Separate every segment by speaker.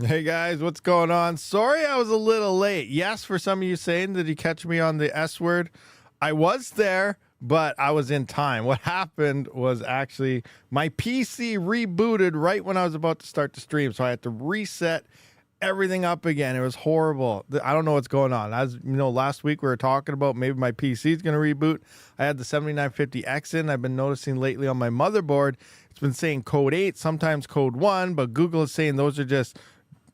Speaker 1: Hey guys, what's going on? Sorry I was a little late. Yes, for some of you saying, did you catch me on the S word? I was there, but I was in time. What happened was actually my PC rebooted right when I was about to start the stream, so I had to reset everything up again. It was horrible. I don't know what's going on. As you know, last week we were talking about maybe my PC is going to reboot. I had the 7950X in. I've been noticing lately on my motherboard, it's been saying code 8, sometimes code 1, but Google is saying those are just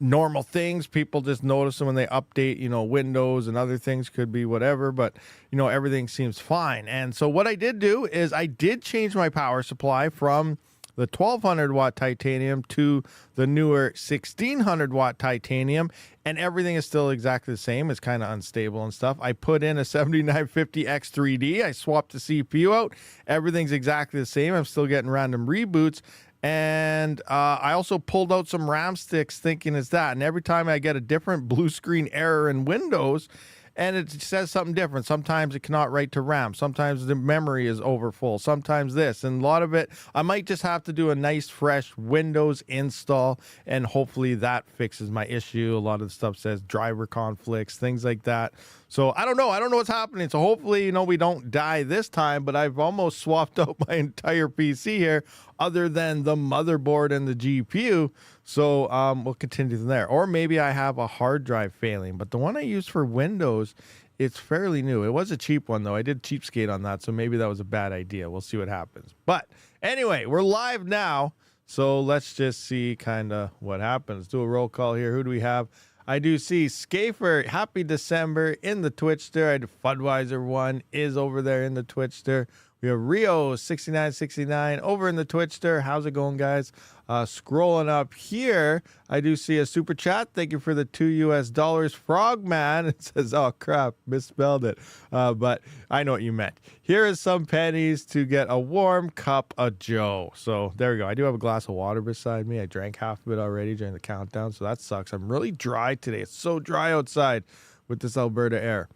Speaker 1: normal things. People just notice them when they update, Windows and other things, could be whatever, but everything seems fine. And so what I did do is I did change my power supply from the 1200 watt titanium to the newer 1600 watt titanium, and everything is still exactly the same. It's kind of unstable and stuff. I put in a 7950X3D. I swapped the CPU out. Everything's exactly the same. I'm still getting random reboots. And I also pulled out some RAM sticks thinking it's that. And every time I get a different blue screen error in Windows, and it says something different. Sometimes it cannot write to RAM. Sometimes the memory is overfull. Sometimes this. And a lot of it, I might just have to do a nice, fresh Windows install, and hopefully that fixes my issue. A lot of the stuff says driver conflicts, things like that. So I don't know. I don't know what's happening. So hopefully, we don't die this time, but I've almost swapped out my entire PC here other than the motherboard and the GPU. So we'll continue from there. Or maybe I have a hard drive failing, but the one I use for Windows, it's fairly new. It was a cheap one, though. I did cheapskate on that, so maybe that was a bad idea. We'll see what happens. But anyway, we're live now, so let's just see kind of what happens. Do a roll call here. Who do we have? I do see Schaefer, happy December in the Twitchster. I had Fudweiser 1 is over there in the Twitchster. We have Rio 6969 over in the Twitchster. How's it going, guys? Scrolling up here, I do see a super chat. Thank you for the $2 Frogman. It says, oh crap, misspelled it. But I know what you meant. Here is some pennies to get a warm cup of Joe. So there we go. I do have a glass of water beside me. I drank half of it already during the countdown, so that sucks. I'm really dry today. It's so dry outside with this Alberta air.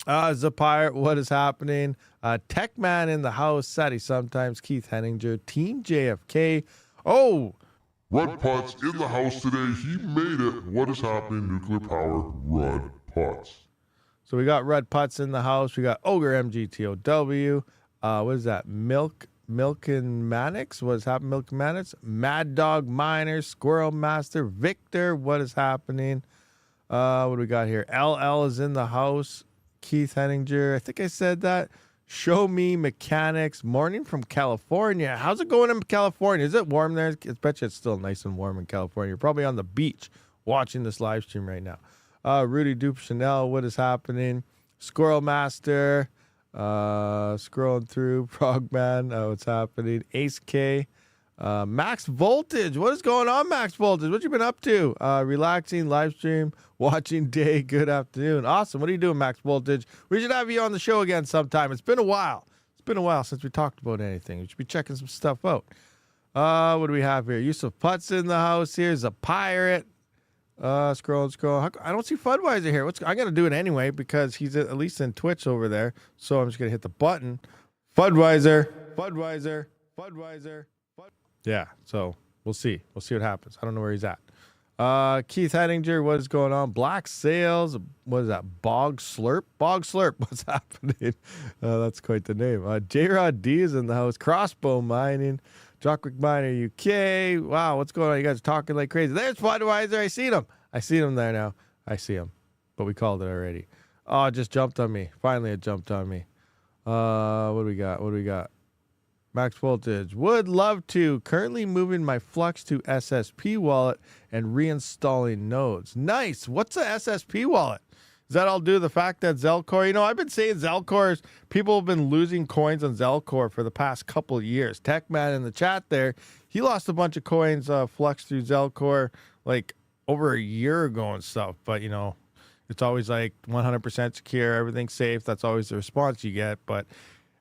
Speaker 1: Zapire, what is happening? Techman in the house. Sadie sometimes. Keith Henninger. Team JFK. Oh,
Speaker 2: Rud Putz in the house today. He made it. What is happening? Nuclear power. Rud Putz.
Speaker 1: So we got Rud Putz in the house. We got Ogre MGTOW. What is that? Milk and Mannix. What is happening? Milk and Mannix. Mad Dog Miner. Squirrel Master. Victor. What is happening? What do we got here? LL is in the house. Keith Henninger. I think I said that. Show Me Mechanics. Morning from California. How's it going in California? Is it warm there? I bet you it's still nice and warm in California. You're probably on the beach watching this live stream right now. Rudy Dupe Chanel. What is happening? Squirrel Master. Scrolling through. Frogman. What's happening? Ace K. Max Voltage. What is going on, Max Voltage? What you been up to? Relaxing, live stream, watching day. Good afternoon. Awesome. What are you doing, Max Voltage? We should have you on the show again sometime. It's been a while. It's been a while since we talked about anything. We should be checking some stuff out. What do we have here? Yusuf Putz in the house. Here's a pirate. Scroll. I don't see Fudweiser here. I'm going to do it anyway because he's at least in Twitch over there. So I'm just going to hit the button. Fudweiser. Yeah, so we'll see. We'll see what happens. I don't know where he's at. Keith Henninger, what is going on? Black Sails, what is that? Bog Slurp, what's happening? That's quite the name. J-Rod D is in the house. Crossbow Mining, Jockwick Miner UK. Wow, what's going on? You guys are talking like crazy. There's Fudweiser. I see him there now. I see him, but we called it already. Oh, it just jumped on me. Finally, it jumped on me. What do we got? Max Voltage. Would love to. Currently moving my Flux to SSP wallet and reinstalling nodes. Nice. What's a SSP wallet? Does that all do the fact that Zelcore? I've been saying Zelcore's, people have been losing coins on Zelcore for the past couple of years. Techman in the chat there, he lost a bunch of coins Flux through Zelcore like over a year ago and stuff. But, it's always like 100% secure, everything's safe. That's always the response you get. But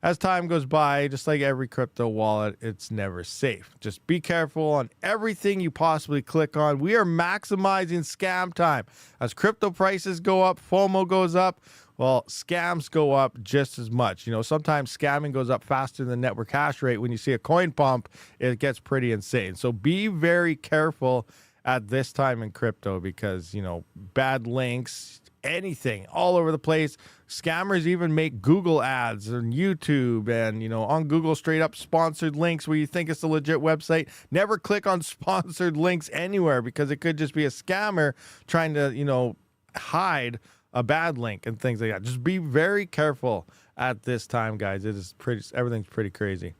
Speaker 1: as time goes by, just like every crypto wallet, it's never safe. Just be careful on everything you possibly click on. We are maximizing scam time. As crypto prices go up, FOMO goes up, well, scams go up just as much. Sometimes scamming goes up faster than network hash rate. When you see a coin pump, it gets pretty insane. So be very careful at this time in crypto because, bad links, anything all over the place. Scammers even make Google ads on YouTube and, on Google straight up sponsored links where you think it's a legit website. Never click on sponsored links anywhere because it could just be a scammer trying to, hide a bad link and things like that. Just be very careful at this time, guys. Everything's pretty crazy.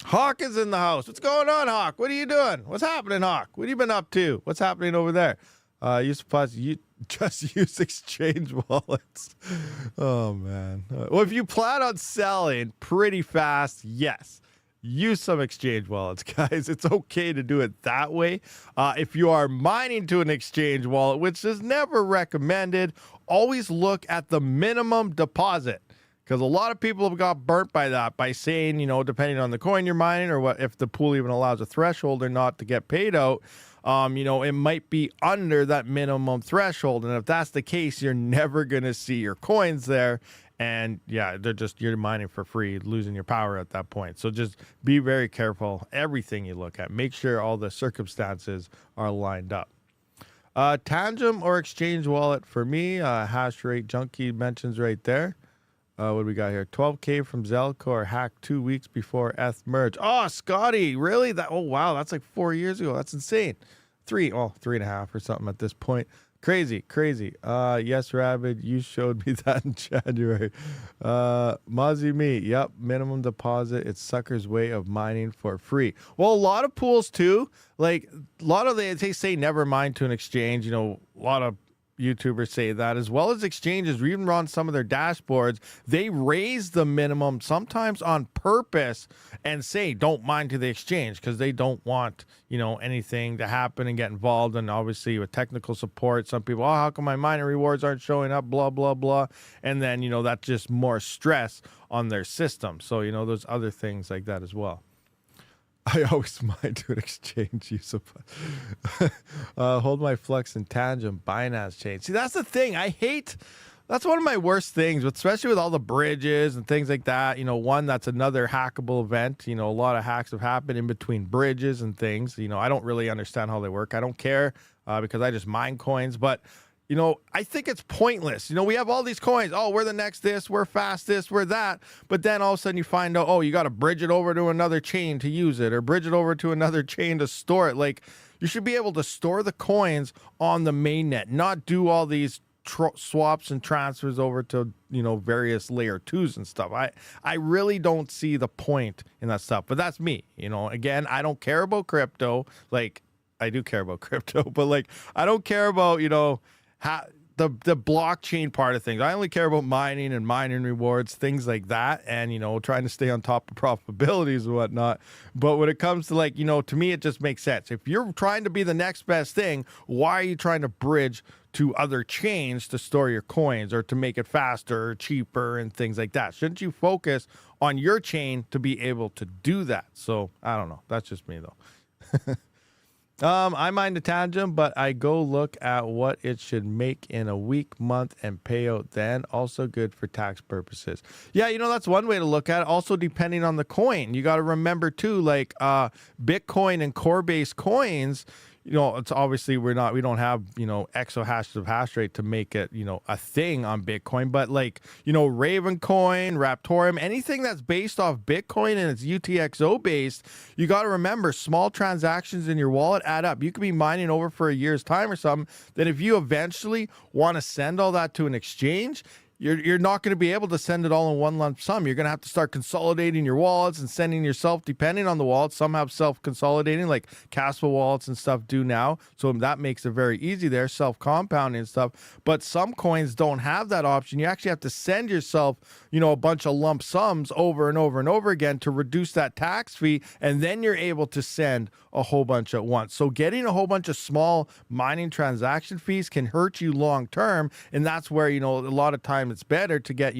Speaker 1: Hawk is in the house. What's going on, Hawk? What are you doing? What's happening, Hawk? What have you been up to? What's happening over there? You just use exchange wallets. Oh, man. Well, if you plan on selling pretty fast, yes, use some exchange wallets, guys. It's okay to do it that way. If you are mining to an exchange wallet, which is never recommended, always look at the minimum deposit. Because a lot of people have got burnt by that, by saying, depending on the coin you're mining or what, if the pool even allows a threshold or not to get paid out, it might be under that minimum threshold. And if that's the case, you're never going to see your coins there. And yeah, you're mining for free, losing your power at that point. So just be very careful. Everything you look at, make sure all the circumstances are lined up. Tangent or exchange wallet for me, hash rate junkie mentions right there. What do we got here? 12K from Zelcore hacked 2 weeks before ETH merge. Oh, Scotty, really? Oh, wow. That's like 4 years ago. That's insane. 3.5 or something at this point. Crazy. Yes, Rabid, you showed me that in January. Muzzy me. Yep. Minimum deposit. It's sucker's way of mining for free. Well, a lot of pools too. Like a lot of they say never mine to an exchange. A lot of YouTubers say that, as well as exchanges, even on some of their dashboards, they raise the minimum sometimes on purpose and say don't mine to the exchange because they don't want anything to happen and get involved. And obviously with technical support, some people, how come my mining rewards aren't showing up, blah blah blah, and then that's just more stress on their system. So there's other things like that as well. I always mind to an exchange use of hold my flux and tangent Binance chain. See, that's the thing. That's one of my worst things, especially with all the bridges and things like that. That's another hackable event. A lot of hacks have happened in between bridges and things. I don't really understand how they work. I don't care because I just mine coins, but I think it's pointless. We have all these coins. Oh, we're the next this, we're fastest, we're that. But then all of a sudden you find out, oh, you got to bridge it over to another chain to use it or bridge it over to another chain to store it. Like, you should be able to store the coins on the mainnet, not do all these swaps and transfers over to, various layer 2s and stuff. I really don't see the point in that stuff. But that's me. Again, I don't care about crypto. Like, I do care about crypto, but like, I don't care about, the blockchain part of things. I only care about mining and mining rewards, things like that, and trying to stay on top of profitabilities and whatnot. But when it comes to to me, it just makes sense. If you're trying to be the next best thing, why are you trying to bridge to other chains to store your coins or to make it faster or cheaper and things like that? Shouldn't you focus on your chain to be able to do that? So I don't know. That's just me though. I mind a tangent, but I go look at what it should make in a week, month, and payout then. Also good for tax purposes. Yeah, that's one way to look at it. Also, depending on the coin, you got to remember too, like Bitcoin and core-based coins. It's obviously we don't have, exahashes of hash rate to make it, a thing on Bitcoin. But Ravencoin, Raptorium, anything that's based off Bitcoin and it's UTXO based, you got to remember small transactions in your wallet add up. You could be mining over for a year's time or something. Then if you eventually want to send all that to an exchange, you're not going to be able to send it all in one lump sum. You're going to have to start consolidating your wallets and sending yourself, depending on the wallet. Some have self-consolidating, like Kaspa wallets and stuff do now. So that makes it very easy there, self-compounding and stuff. But some coins don't have that option. You actually have to send yourself, a bunch of lump sums over and over and over again to reduce that tax fee. And then you're able to send a whole bunch at once. So getting a whole bunch of small mining transaction fees can hurt you long term. And that's where, a lot of times sometimes it's better to get,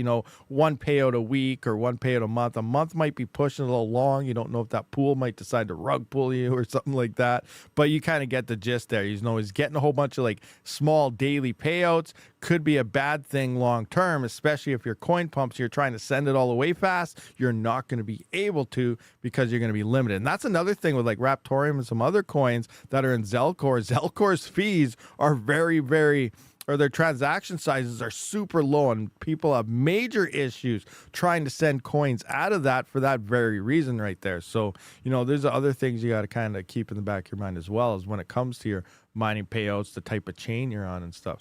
Speaker 1: one payout a week or one payout a month. A month might be pushing a little long. You don't know if that pool might decide to rug pull you or something like that, but you kind of get the gist there. He's getting a whole bunch of like small daily payouts. Could be a bad thing long term, especially if your coin pumps, you're trying to send it all away fast. You're not going to be able to because you're going to be limited. And that's another thing with like Raptorium and some other coins that are in Zelcore. Zelcore's fees are very, very, or their transaction sizes are super low, and people have major issues trying to send coins out of that for that very reason right there. So, there's other things you got to kind of keep in the back of your mind as well, as when it comes to your mining payouts, the type of chain you're on and stuff.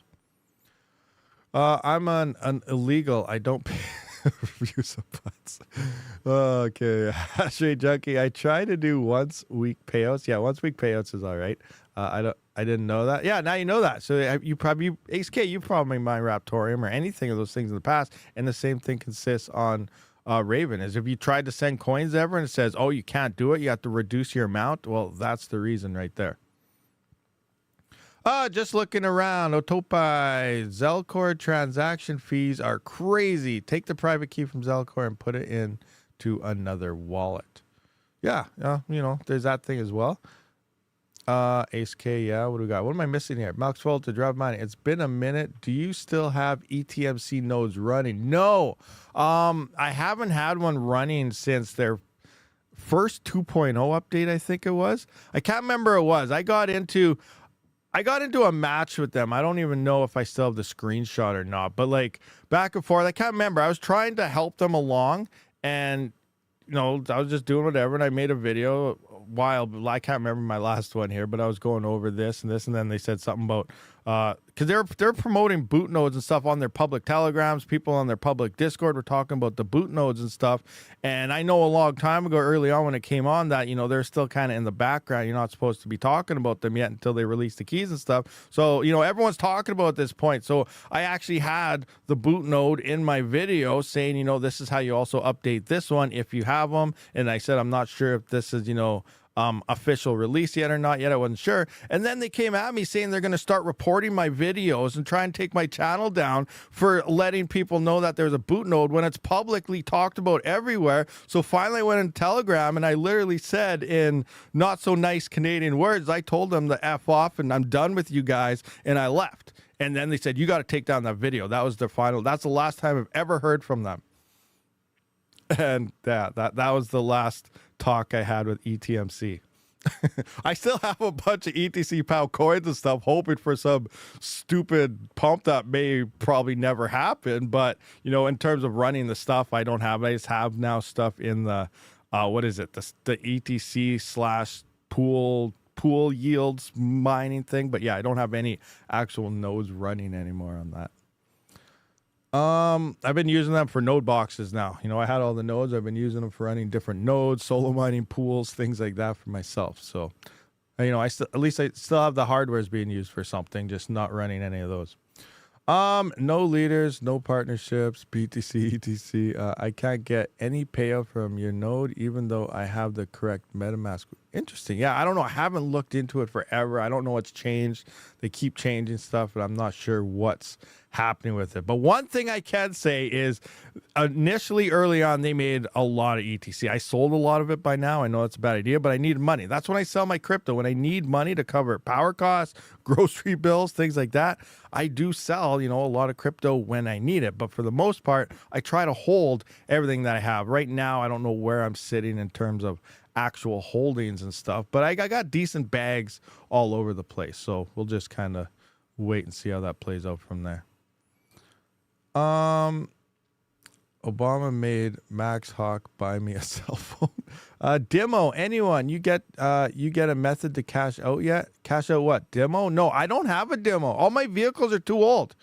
Speaker 1: I'm on an illegal. I don't pay reviews of butts. Okay. Hash rate junkie. I try to do once week payouts. Yeah, once week payouts is all right. I didn't know that. Yeah, now you know that. So you probably, Ace K, you probably mine Raptorium or anything of those things in the past. And the same thing consists on Raven, is if you tried to send coins ever and it says, oh, you can't do it, you have to reduce your amount. Well, that's the reason right there. Just looking around. Otopai. Zelcore transaction fees are crazy. Take the private key from Zelcore and put it into another wallet. Yeah, there's that thing as well. Ace K, yeah. What do we got? What am I missing here? Max Voltage, RAB100. It's been a minute. Do you still have ETMC nodes running? No. I haven't had one running since their first 2.0 update, I think it was. I can't remember what it was. I got into a match with them. I don't even know if I still have the screenshot or not, but like back and forth, I can't remember. I was trying to help them along, and I was just doing whatever, and I made a video I can't remember my last one here, but I was going over this, and then they said something about because they're promoting boot nodes and stuff on their public telegrams. People on their public Discord were talking about the boot nodes and stuff. And I know a long time ago, early on when it came on, that they're still kind of in the background. You're not supposed to be talking about them yet until they release the keys and stuff. So everyone's talking about at this point. So I actually had the boot node in my video saying this is how you also update this one if you have them. And I said I'm not sure if this is official release yet or not yet. I wasn't sure. And then they came at me saying they're going to start reporting my videos and try and take my channel down for letting people know that there's a boot node when it's publicly talked about everywhere. So finally I went in Telegram and I literally said in not so nice Canadian words, I told them to F off and I'm done with you guys, and I left. And then they said, you got to take down that video. That was their final. That's the last time I've ever heard from them. And that was the last talk I had with ETMC. I still have a bunch of ETC POW coins and stuff, hoping for some stupid pump that may probably never happen. But, in terms of running the stuff, I don't have. I just have now stuff in the, the ETC / pool yields mining thing. But yeah, I don't have any actual nodes running anymore on that. I've been using them for node boxes now. I had all the nodes. I've been using them for running different nodes, solo mining pools, things like that for myself. So, I still have the hardwares being used for something, just not running any of those. No leaders, no partnerships, BTC, ETC. I can't get any payout from your node, even though I have the correct MetaMask. Interesting. Yeah, I don't know. I haven't looked into it forever. I don't know what's changed. They keep changing stuff, but I'm not sure what's happening with it. But one thing I can say is initially early on, they made a lot of ETC. I sold a lot of it by now. I know that's a bad idea, but I need money. That's when I sell my crypto. When I need money to cover power costs, grocery bills, things like that, I do sell, a lot of crypto when I need it. But for the most part, I try to hold everything that I have. Right now, I don't know where I'm sitting in terms of actual holdings and stuff, but I got decent bags all over the place. So we'll just kind of wait and see how that plays out from there. Obama made Max Hawk buy me a cell phone. Demo, anyone? You get a method to cash out yet? Cash out what? Demo? No, I don't have a demo. All my vehicles are too old.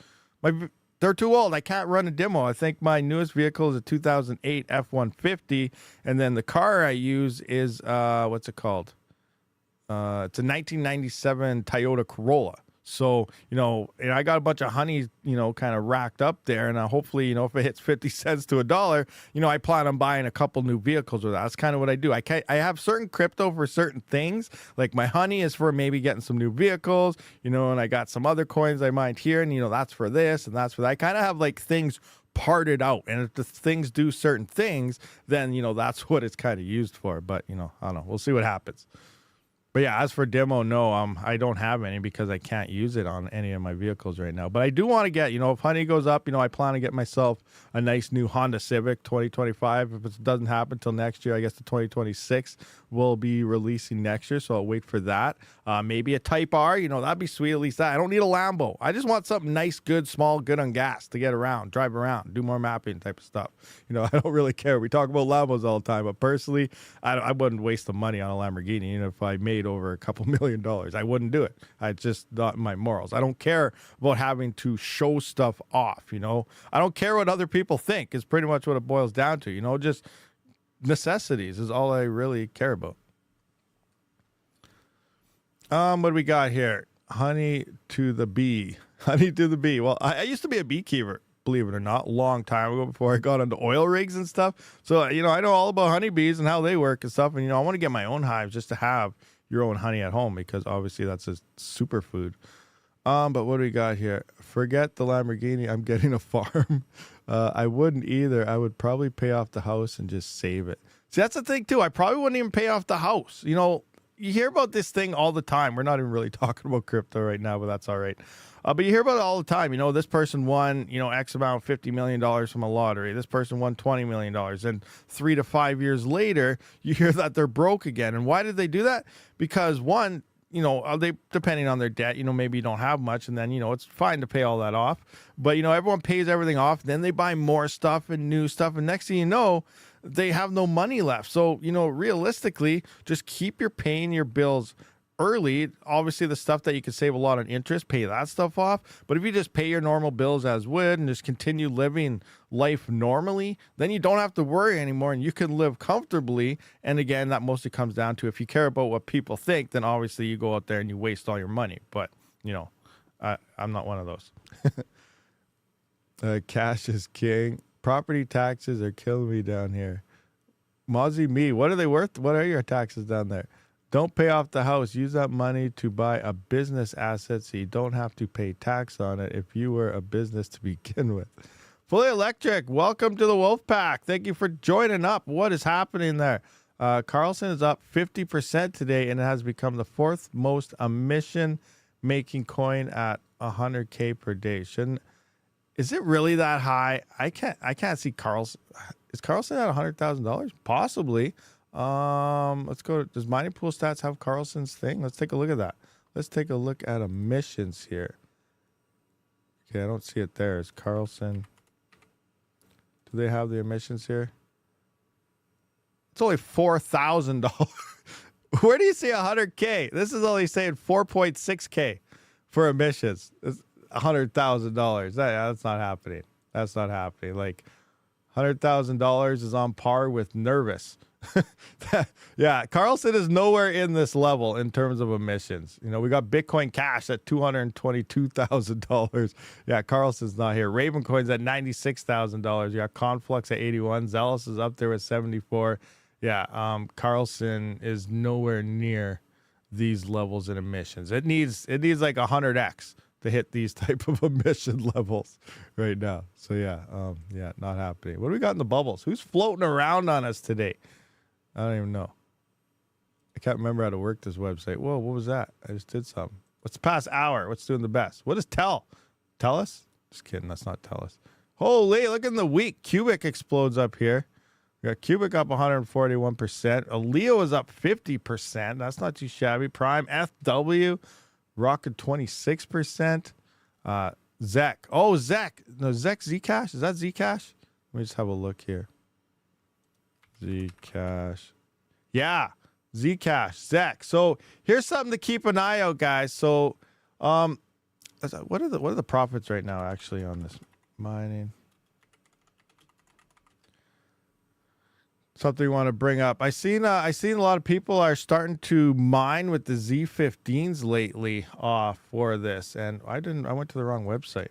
Speaker 1: They're too old. I can't run a demo. I think my newest vehicle is a 2008 F-150, and then the car I use is what's it called? It's a 1997 Toyota Corolla. So, and I got a bunch of honey, kind of racked up there. And hopefully, if it hits 50 cents to $1, I plan on buying a couple new vehicles with that. That's kind of what I do. I have certain crypto for certain things. Like my honey is for maybe getting some new vehicles, and I got some other coins I mined here. And, that's for this and that's for that. I kind of have like things parted out. And if the things do certain things, then, that's what it's kind of used for. But, I don't know. We'll see what happens. But yeah, as for demo, no, I don't have any because I can't use it on any of my vehicles right now. But I do want to get, if honey goes up, I plan to get myself a nice new Honda Civic 2025. If it doesn't happen till next year, I guess the 2026 will be releasing next year. So I'll wait for that. Maybe a Type R, that'd be sweet. At least that. I don't need a Lambo. I just want something nice, good, small, good on gas to get around, drive around, do more mapping type of stuff. I don't really care. We talk about Lambos all the time, but personally, I wouldn't waste the money on a Lamborghini. Even if I made over a couple $1 million, I wouldn't do it. I just not my morals. I don't care about having to show stuff off. I don't care what other people think. Is pretty much what it boils down to. Just necessities is all I really care about. What do we got here? Honey to the bee. Honey to the bee. Well, I used to be a beekeeper, believe it or not, a long time ago before I got into oil rigs and stuff. So, I know all about honeybees and how they work and stuff. And, I want to get my own hives just to have your own honey at home because obviously that's a superfood. But what do we got here? Forget the Lamborghini. I'm getting a farm. I wouldn't either. I would probably pay off the house and just save it. See, that's the thing too. I probably wouldn't even pay off the house. You hear about this thing all the time. We're not even really talking about crypto right now, but that's all right. But you hear about it all the time. This person won, X amount, $50 million from a lottery. This person won $20 million. And 3 to 5 years later, you hear that they're broke again. And why did they do that? Because one, they depending on their debt, maybe you don't have much. And then, it's fine to pay all that off. But, everyone pays everything off. Then they buy more stuff and new stuff. And next thing you know, they have no money left. So, realistically, just keep paying your bills early. Obviously, the stuff that you could save a lot on interest, pay that stuff off. But if you just pay your normal bills as would and just continue living life normally, then you don't have to worry anymore and you can live comfortably. And again, that mostly comes down to if you care about what people think, then obviously you go out there and you waste all your money. But, I'm not one of those. Cash is king. Property taxes are killing me down here. Mozzie me, what are they worth? What are your taxes down there? Don't pay off the house. Use that money to buy a business asset so you don't have to pay tax on it if you were a business to begin with. Fully Electric, welcome to the Wolf Pack. Thank you for joining up. What is happening there? Carlson is up 50% today and it has become the 4th most emission-making coin at 100K per day. Is it really that high? I can't see Carlson. Is Carlson at $100,000? Possibly. Let's go. Does Mining Pool Stats have Carlson's thing? Let's take a look at that. Let's take a look at emissions here. Okay, I don't see it there. Is Carlson? Do they have the emissions here? It's only $4,000. Where do you see 100K? This is only saying 4.6K for emissions. It's $100,000. That's not happening. That's not happening. Like $100,000 is on par with Nervous. Yeah, Carlson is nowhere in this level in terms of emissions. We got Bitcoin Cash at $222,000. Yeah, Carlson's not here. Ravencoin's at $96,000. You got Conflux at 81. Zealous is up there with 74. Yeah, Carlson is nowhere near these levels in emissions. It needs like 100x to hit these type of emission levels right now. So yeah, not happening. What do we got in the bubbles? Who's floating around on us today? I don't even know. I can't remember how to work this website. Whoa, what was that? I just did something. What's the past hour? What's doing the best? What is Tell us? Just kidding. That's not Tell us. Holy, look in the week. Cubic explodes up here. We got Cubic up 141%. Leo is up 50%. That's not too shabby. Prime FW rocking 26%. Zec. Oh, Zec. No, Zec Zcash. Is that Zcash? Let me just have a look here. Zcash. Yeah, Zcash, Zec. So here's something to keep an eye out, guys. So, what are the profits right now actually on this mining? something you want to bring up. I seen a lot of people are starting to mine with the Z15s lately for this, and I went to the wrong website.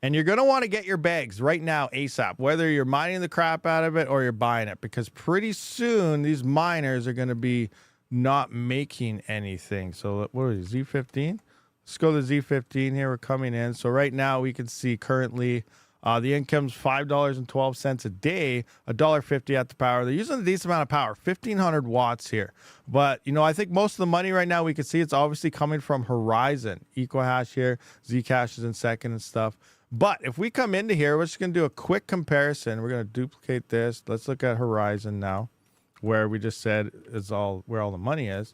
Speaker 1: And you're going to want to get your bags right now ASAP, whether you're mining the crap out of it or you're buying it, because pretty soon these miners are going to be not making anything. So what is it, Z15? Let's go to Z15 here. We're coming in. So right now we can see currently the income's $5.12 a day, $1.50 at the power. They're using a decent amount of power, 1,500 watts here. But, you know, I think most of the money right now we can see it's obviously coming from Horizon. EcoHash here, Zcash is in second and stuff. But if we come into here, we're just going to do a quick comparison. We're going to duplicate this. Let's look at Horizon now, where we just said is where all the money is.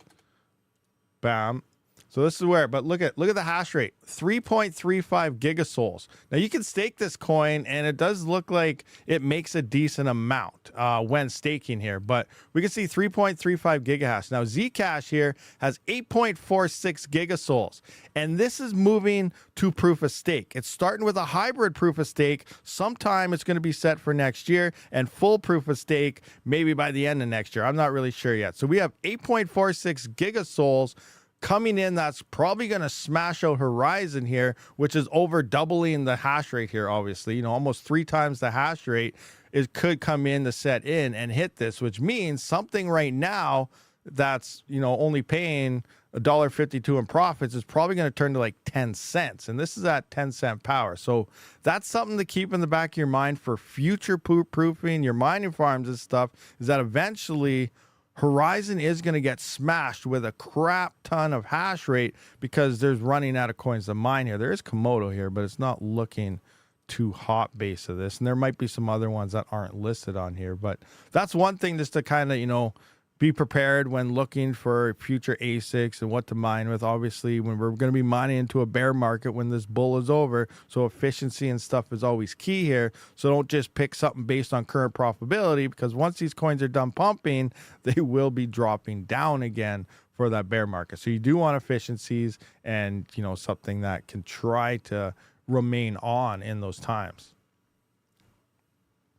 Speaker 1: Bam. So this is where, but look at the hash rate, 3.35 gigasouls. Now you can stake this coin, and it does look like it makes a decent amount when staking here. But we can see 3.35 gigahash. Now Zcash here has 8.46 gigasouls, and this is moving to proof of stake. It's starting with a hybrid proof of stake. Sometime it's going to be set for next year, and full proof of stake maybe by the end of next year. I'm not really sure yet. So we have 8.46 gigasouls coming in. That's probably going to smash out Horizon here, which is over doubling the hash rate here, obviously. You know, almost 3 times the hash rate. It could come in to set in and hit this, which means something right now that's, you know, only paying $1.52 in profits is probably going to turn to like 10 cents. And this is at 10-cent power. So that's something to keep in the back of your mind for future proofing your mining farms and stuff, is that eventually Horizon is going to get smashed with a crap ton of hash rate because there's running out of coins to mine here. There is Komodo here, but it's not looking too hot base of this. And there might be some other ones that aren't listed on here. But that's one thing just to kind of, you know, be prepared when looking for future ASICs and what to mine with. Obviously, when we're going to be mining into a bear market when this bull is over, so efficiency and stuff is always key here. So don't just pick something based on current profitability, because once these coins are done pumping, they will be dropping down again for that bear market. So you do want efficiencies and, you know, something that can try to remain on in those times.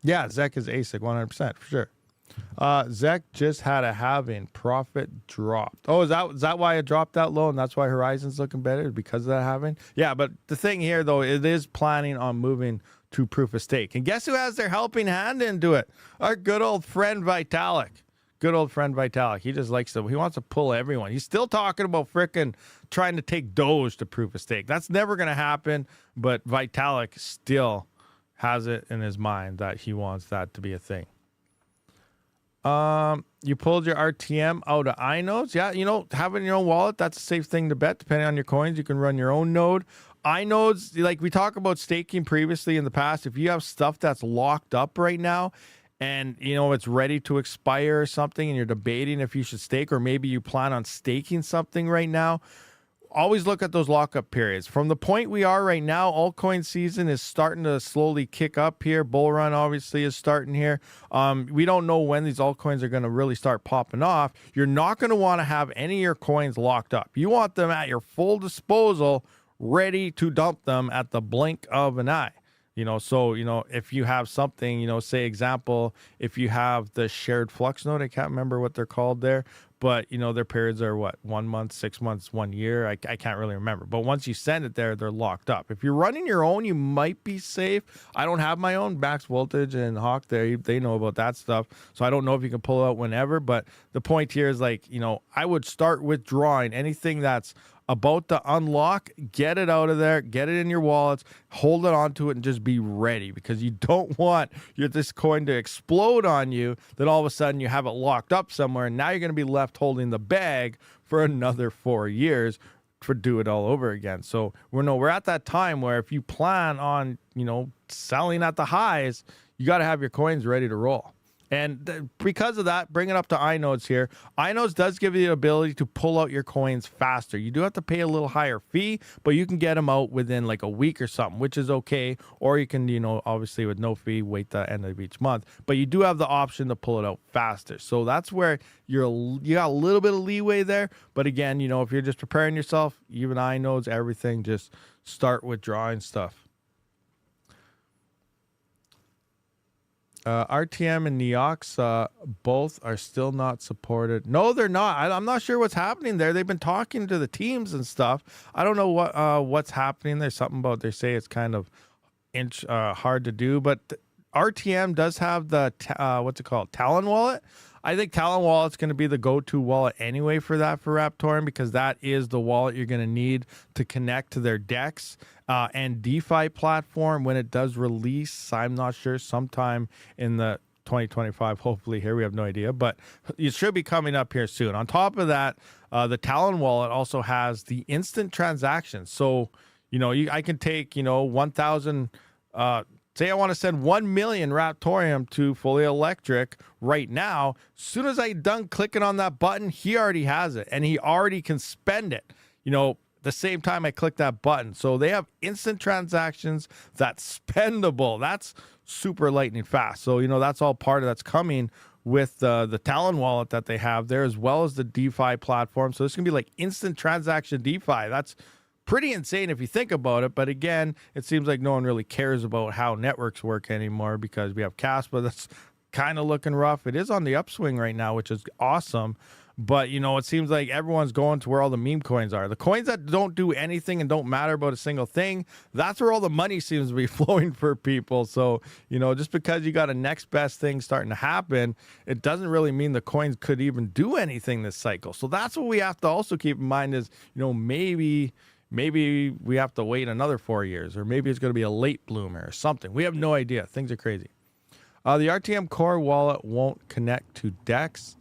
Speaker 1: Yeah, Zek is ASIC 100% for sure. Zek just had a halving, profit dropped. Oh, is that why it dropped that low, and that's why Horizon's looking better, because of that halving? Yeah, but the thing here though, it is planning on moving to proof of stake. And guess who has their helping hand into it? Our good old friend Vitalik. Good old friend Vitalik. He just likes to, he wants to pull everyone. He's still talking about frickin' trying to take Doge to proof of stake. That's never going to happen, but Vitalik still has it in his mind that he wants that to be a thing. You pulled your RTM out of iNodes. Yeah, you know, having your own wallet, that's a safe thing to bet. Depending on your coins, you can run your own node. iNodes, like we talked about staking previously in the past, if you have stuff that's locked up right now and, you know, it's ready to expire or something and you're debating if you should stake, or maybe you plan on staking something right now, always look at those lockup periods. From the point we are right now, altcoin season is starting to slowly kick up here. Bull run obviously is starting here. We don't know when these altcoins are going to really start popping off. You're not going to want to have any of your coins locked up. You want them at your full disposal, ready to dump them at the blink of an eye. You know, so, you know, if you have something, you know, say example, if you have the shared flux node, I can't remember what they're called there, but, you know, their periods are what, 1 month, 6 months, 1 year. I can't really remember. But once you send it there, they're locked up. If you're running your own, you might be safe. I don't have my own. Max Voltage and Hawk there, they know about that stuff. So I don't know if you can pull it out whenever. But the point here is, like, you know, I would start withdrawing anything that's about to unlock, get it out of there, get it in your wallets, hold it onto it, and just be ready, because you don't want this coin to explode on you, then all of a sudden you have it locked up somewhere, and now you're going to be left holding the bag for another 4 years for do it all over again. So we're at that time where if you plan on, you know, selling at the highs, you got to have your coins ready to roll. And because of that, bring it up to iNodes here. iNodes does give you the ability to pull out your coins faster. You do have to pay a little higher fee, but you can get them out within like a week or something, which is okay. Or you can, you know, obviously with no fee, wait the end of each month. But you do have the option to pull it out faster. So that's where you got a little bit of leeway there. But again, you know, if you're just preparing yourself, even iNodes, everything, just start withdrawing stuff. RTM and Neox both are still not supported. No, they're not. I'm not sure what's happening there. They've been talking to the teams and stuff. I don't know what's happening. There's something about they say it's kind of hard to do, but RTM does have the what's it called, Talon wallet. I think Talon wallet's going to be the go-to wallet anyway for Raptorin, because that is the wallet you're going to need to connect to their DEX and DeFi platform when it does release. I'm not sure, sometime in the 2025, hopefully here. We have no idea, but it should be coming up here soon. On top of that, the Talon wallet also has the instant transactions. So, I can take, 1,000, say I want to send 1 million Raptorium to Fully Electric right now. As soon as I'm done clicking on that button, he already has it, and he already can spend it, the same time I click that button. So they have instant transactions that's spendable. That's super lightning fast. So, that's all part of that's coming with the Talon wallet that they have there, as well as the DeFi platform. So it's going to be like instant transaction DeFi. That's pretty insane if you think about it. But again, it seems like no one really cares about how networks work anymore, because we have Kaspa that's kind of looking rough. It is on the upswing right now, which is awesome. But, it seems like everyone's going to where all the meme coins are. The coins that don't do anything and don't matter about a single thing, that's where all the money seems to be flowing for people. So, just because you got a next best thing starting to happen, it doesn't really mean the coins could even do anything this cycle. So that's what we have to also keep in mind is, maybe we have to wait another 4 years, or maybe it's going to be a late bloomer or something. We have no idea. Things are crazy. The RTM Core wallet won't connect to DEX.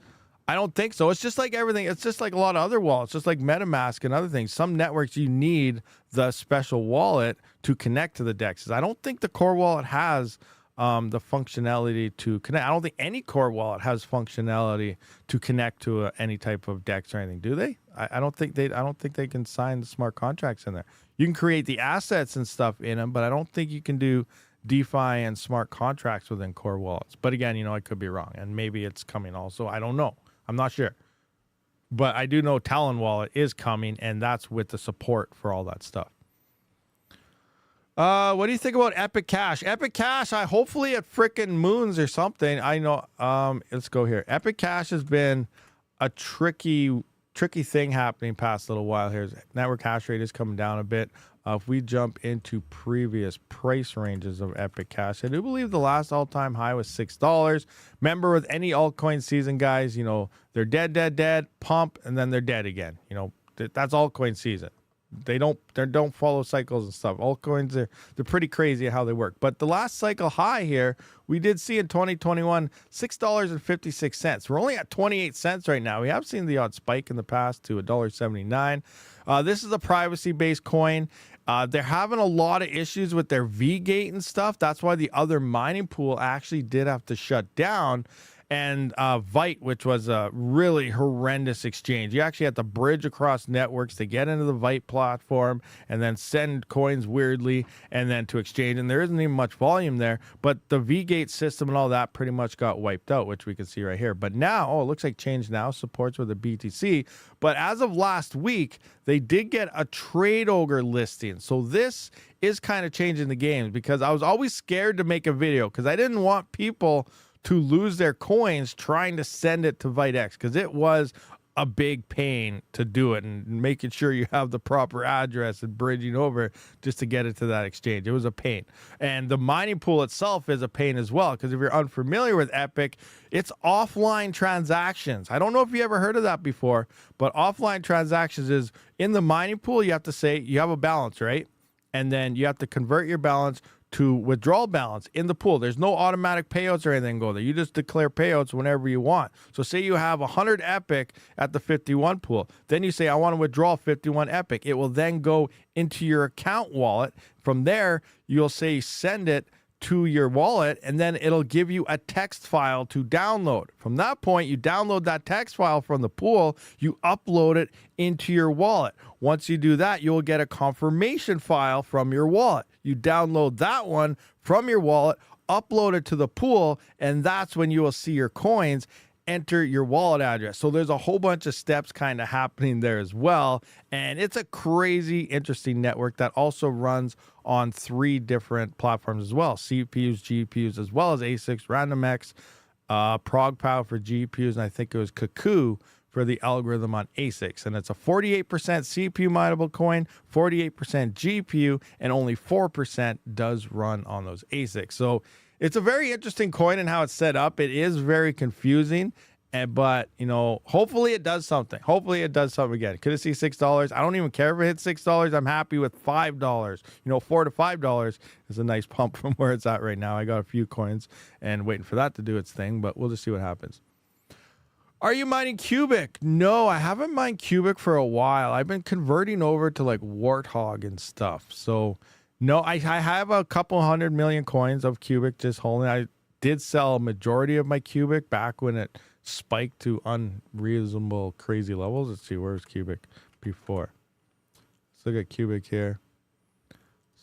Speaker 1: I don't think so. It's just like everything. It's just like a lot of other wallets, just like MetaMask and other things. Some networks, you need the special wallet to connect to the DEXs. I don't think the Core wallet has the functionality to connect. I don't think any Core wallet has functionality to connect to any type of DEX or anything. Do they? I don't think they can sign the smart contracts in there. You can create the assets and stuff in them, but I don't think you can do DeFi and smart contracts within Core wallets. But again, I could be wrong, and maybe it's coming also. I don't know. I'm not sure. But I do know Talon wallet is coming, and that's with the support for all that stuff. What do you think about Epic Cash? Epic Cash, hopefully at frickin' Moons or something. I know. Let's go here. Epic Cash has been a tricky thing happening past little while here. Network hash rate is coming down a bit. If we jump into previous price ranges of Epic Cash, I do believe the last all-time high was $6. Remember, with any altcoin season, guys, they're dead, pump, and then they're dead again. That's altcoin season. They don't follow cycles and stuff. Altcoins, they're pretty crazy at how they work. But the last cycle high here, we did see in 2021, $6.56. We're only at 28 cents right now. We have seen the odd spike in the past to $1.79. This is a privacy-based coin. They're having a lot of issues with their V-Gate and stuff. That's why the other mining pool actually did have to shut down. And Vite, which was a really horrendous exchange. You actually had to bridge across networks to get into the Vite platform and then send coins weirdly and then to exchange. And there isn't even much volume there. But the V-Gate system and all that pretty much got wiped out, which we can see right here. But now, it looks like Change Now supports with the BTC. But as of last week, they did get a Trade Ogre listing. So this is kind of changing the game, because I was always scared to make a video because I didn't want people to lose their coins trying to send it to ViteX, because it was a big pain to do it and making sure you have the proper address and bridging over just to get it to that exchange. It was a pain. And the mining pool itself is a pain as well, because if you're unfamiliar with Epic, it's offline transactions. I don't know if you ever heard of that before, but offline transactions is in the mining pool, you have to say you have a balance, right? And then you have to convert your balance to withdrawal balance in the pool. There's no automatic payouts or anything go there. You just declare payouts whenever you want. So say you have 100 Epic at the 51 pool. Then you say, I want to withdraw 51 Epic. It will then go into your account wallet. From there, you'll say send it to your wallet, and then it'll give you a text file to download. From that point, you download that text file from the pool, you upload it into your wallet. Once you do that, you'll get a confirmation file from your wallet. You download that one from your wallet, upload it to the pool, and that's when you will see your coins. enter your wallet address. So there's a whole bunch of steps kind of happening there as well. And it's a crazy interesting network that also runs on 3 different platforms as well. CPUs, GPUs, as well as ASICs, RandomX, ProgPow for GPUs, and I think it was Cuckoo for the algorithm on ASICs. And it's a 48% CPU mineable coin, 48% GPU, and only 4% does run on those ASICs. So it's a very interesting coin and how it's set up. It is very confusing, but you know, hopefully it does something. Hopefully it does something again. Could it see $6? I don't even care if it hits $6. I'm happy with $5. You know, $4 to $5 is a nice pump from where it's at right now. I got a few coins and waiting for that to do its thing, but we'll just see what happens. Are you mining Cubic? No, I haven't mined Cubic for a while. I've been converting over to like Warthog and stuff. So no, I have a couple 100 million coins of Cubic just holding. I did sell a majority of my Cubic back when it spiked to unreasonable, crazy levels. Let's see, where's Cubic before? Let's look at Cubic here.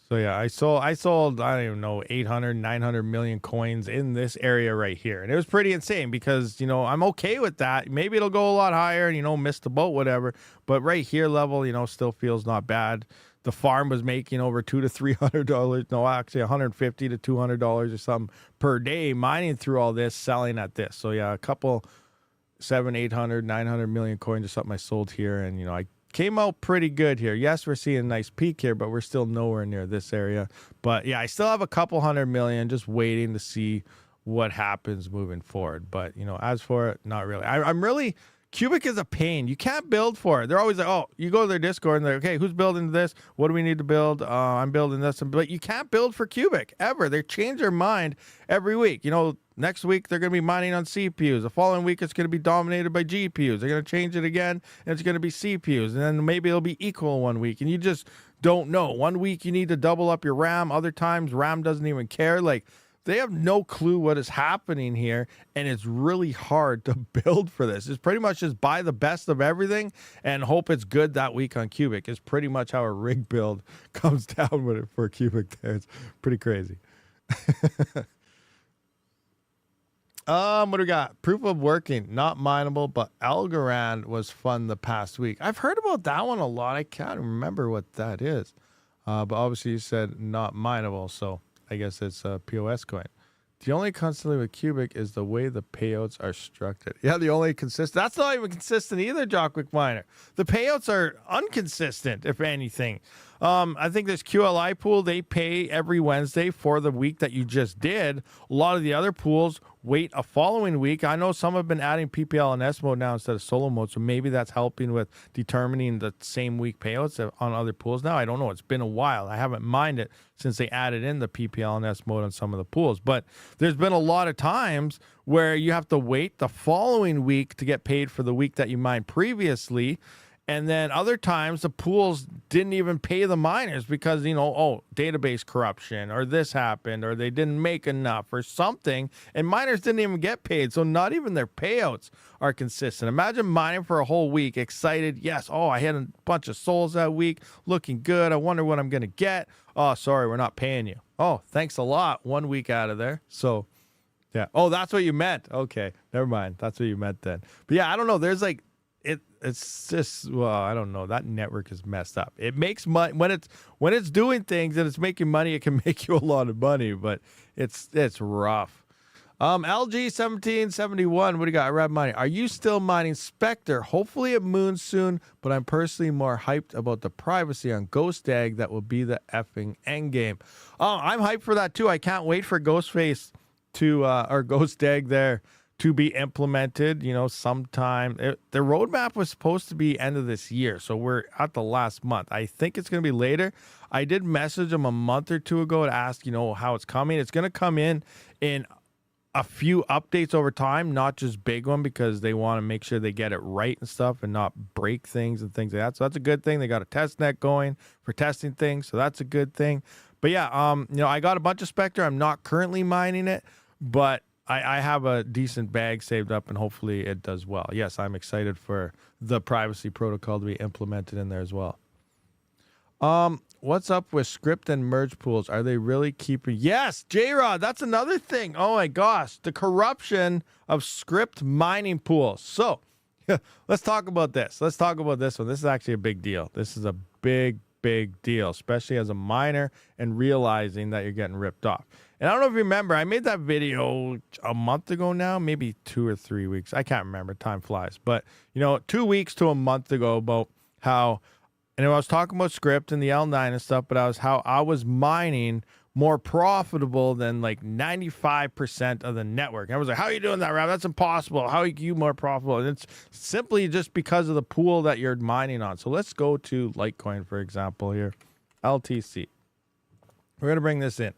Speaker 1: So yeah, I sold, I don't even know, 800, 900 million coins in this area right here. And it was pretty insane because, you know, I'm okay with that. Maybe it'll go a lot higher and, you know, miss the boat, whatever. But right here level, you know, still feels not bad. The farm was making over $200 to $300. No, actually $150 to $200 or something per day mining through all this, selling at this. So yeah, a couple 700, 800, 900 million coins or something I sold here. And, you know, I came out pretty good here. Yes, we're seeing a nice peak here, but we're still nowhere near this area. But yeah, I still have a couple 100 million just waiting to see what happens moving forward. But, you know, as for it, not really. I'm really... Cubic is a pain. You can't build for it. They're always like, oh, you go to their Discord and they're like, okay, who's building this? What do we need to build? I'm building this. But you can't build for Cubic ever. They change their mind every week. You know, next week they're going to be mining on CPUs. The following week it's going to be dominated by GPUs. They're going to change it again and it's going to be CPUs. And then maybe it'll be equal one week. And you just don't know. One week you need to double up your RAM. Other times RAM doesn't even care. Like, they have no clue what is happening here, and it's really hard to build for this. It's pretty much just buy the best of everything and hope it's good that week on Cubic. It's pretty much how a rig build comes down with it for Cubic there. It's pretty crazy. What do we got? Proof of working, not mineable, but Algorand was fun the past week. I've heard about that one a lot. I can't remember what that is. But obviously you said not mineable, so I guess it's a POS coin. The only constantly with Cubic is the way the payouts are structured. Yeah, the only consistent. That's not even consistent either, Jockwick Miner. The payouts are inconsistent, if anything. I think this QLI pool, they pay every Wednesday for the week that you just did. A lot of the other pools wait a following week. I know some have been adding PPL and S mode now instead of solo mode, so maybe that's helping with determining the same week payouts on other pools now. I don't know. It's been a while. I haven't mined it since they added in the PPL and S mode on some of the pools. But there's been a lot of times where you have to wait the following week to get paid for the week that you mined previously. And then other times the pools didn't even pay the miners because, you know, oh, database corruption or this happened or they didn't make enough or something. And miners didn't even get paid. So not even their payouts are consistent. Imagine mining for a whole week, excited. Yes, oh, I had a bunch of souls that week, looking good. I wonder what I'm going to get. Oh, sorry, we're not paying you. Oh, thanks a lot. 1 week out of there. So, yeah. Oh, that's what you meant. Okay, never mind. That's what you meant then. But yeah, I don't know. There's like, it's just, well, I don't know. That network is messed up. It makes money when it's doing things and it's making money. It can make you a lot of money, but it's rough. LG 1771. What do you got? RAB mining. Are you still mining Spectre? Hopefully it moons soon, but I'm personally more hyped about the privacy on Ghost Egg. That will be the effing end game. Oh, I'm hyped for that too. I can't wait for Ghostface to or Ghost Egg there to be implemented, you know, sometime. The roadmap was supposed to be end of this year, so we're at the last month. I think it's going to be later. I did message them a month or two ago to ask, you know, how it's coming. It's going to come in a few updates over time, not just big one, because they want to make sure they get it right and stuff and not break things and things like that. So that's a good thing. They got a test net going for testing things, so that's a good thing. But yeah, you know, I got a bunch of Spectre. I'm not currently mining it, but I have a decent bag saved up, and hopefully it does well. Yes, I'm excited for the privacy protocol to be implemented in there as well. What's up with script and merge pools? Are they really keeping? Yes, J-Rod, that's another thing. Oh my gosh, the corruption of script mining pools. So let's talk about this. Let's talk about this one. This is actually a big deal. This is a big deal, especially as a miner and realizing that you're getting ripped off. And I don't know if you remember, I made that video a month ago now, maybe 2 or 3 weeks. I can't remember. Time flies. But, 2 weeks to a month ago about how, and I was talking about script and the L9 and stuff, but how I was mining more profitable than like 95% of the network. And I was like, how are you doing that, Rab? That's impossible. How are you more profitable? And it's simply just because of the pool that you're mining on. So let's go to Litecoin, for example, here. LTC. We're going to bring this in.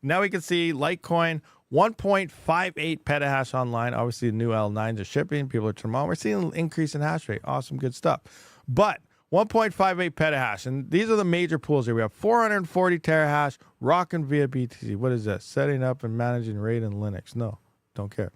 Speaker 1: Now we can see Litecoin, 1.58 petahash online. Obviously, the new L9s are shipping. People are turning on. We're seeing an increase in hash rate. Awesome, good stuff. But 1.58 petahash. And these are the major pools here. We have 440 terahash, rocking via BTC. What is that? Setting up and managing RAID and Linux. No, don't care.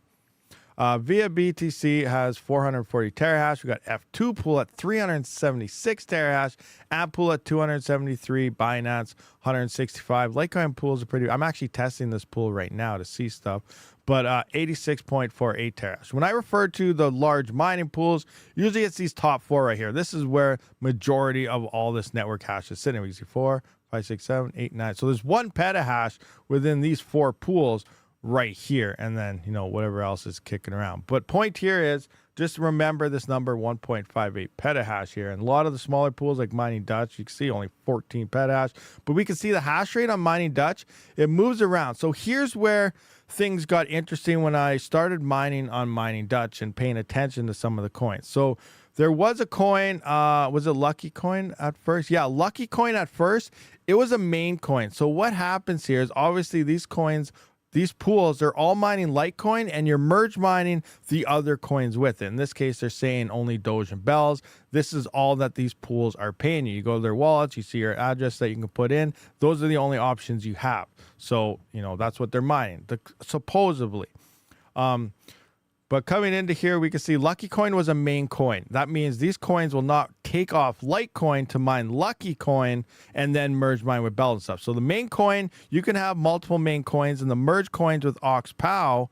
Speaker 1: Via BTC has 440 terahash. We got F2 pool at 376 terahash. App pool at 273. Binance 165. Litecoin pools are pretty. I'm actually testing this pool right now to see stuff. But 86.48 terahash. When I refer to the large mining pools, usually it's these top 4 right here. This is where majority of all this network hash is sitting. We can see 4, 5, 6, 7, 8, 9. So there's 1 petahash within these 4 pools right here, and then whatever else is kicking around. But point here is just remember this number, 1.58 petahash here. And a lot of the smaller pools like Mining Dutch, you can see only 14 petahash, but we can see the hash rate on Mining Dutch, it moves around. So here's where things got interesting when I started mining on Mining Dutch and paying attention to some of the coins. So there was a coin, was it Lucky Coin at first? Yeah, Lucky Coin at first. It was a main coin. So what happens here is obviously these coins, these pools, they're all mining Litecoin, and you're merge mining the other coins with it. In this case, they're saying only Doge and Bells. This is all that these pools are paying you. You go to their wallets, you see your address that you can put in. Those are the only options you have. So, that's what they're mining, supposedly. But coming into here, we can see Lucky Coin was a main coin. That means these coins will not take off Litecoin to mine Lucky Coin and then merge mine with Bell and stuff. So the main coin, you can have multiple main coins, and the merge coins with Octa.Space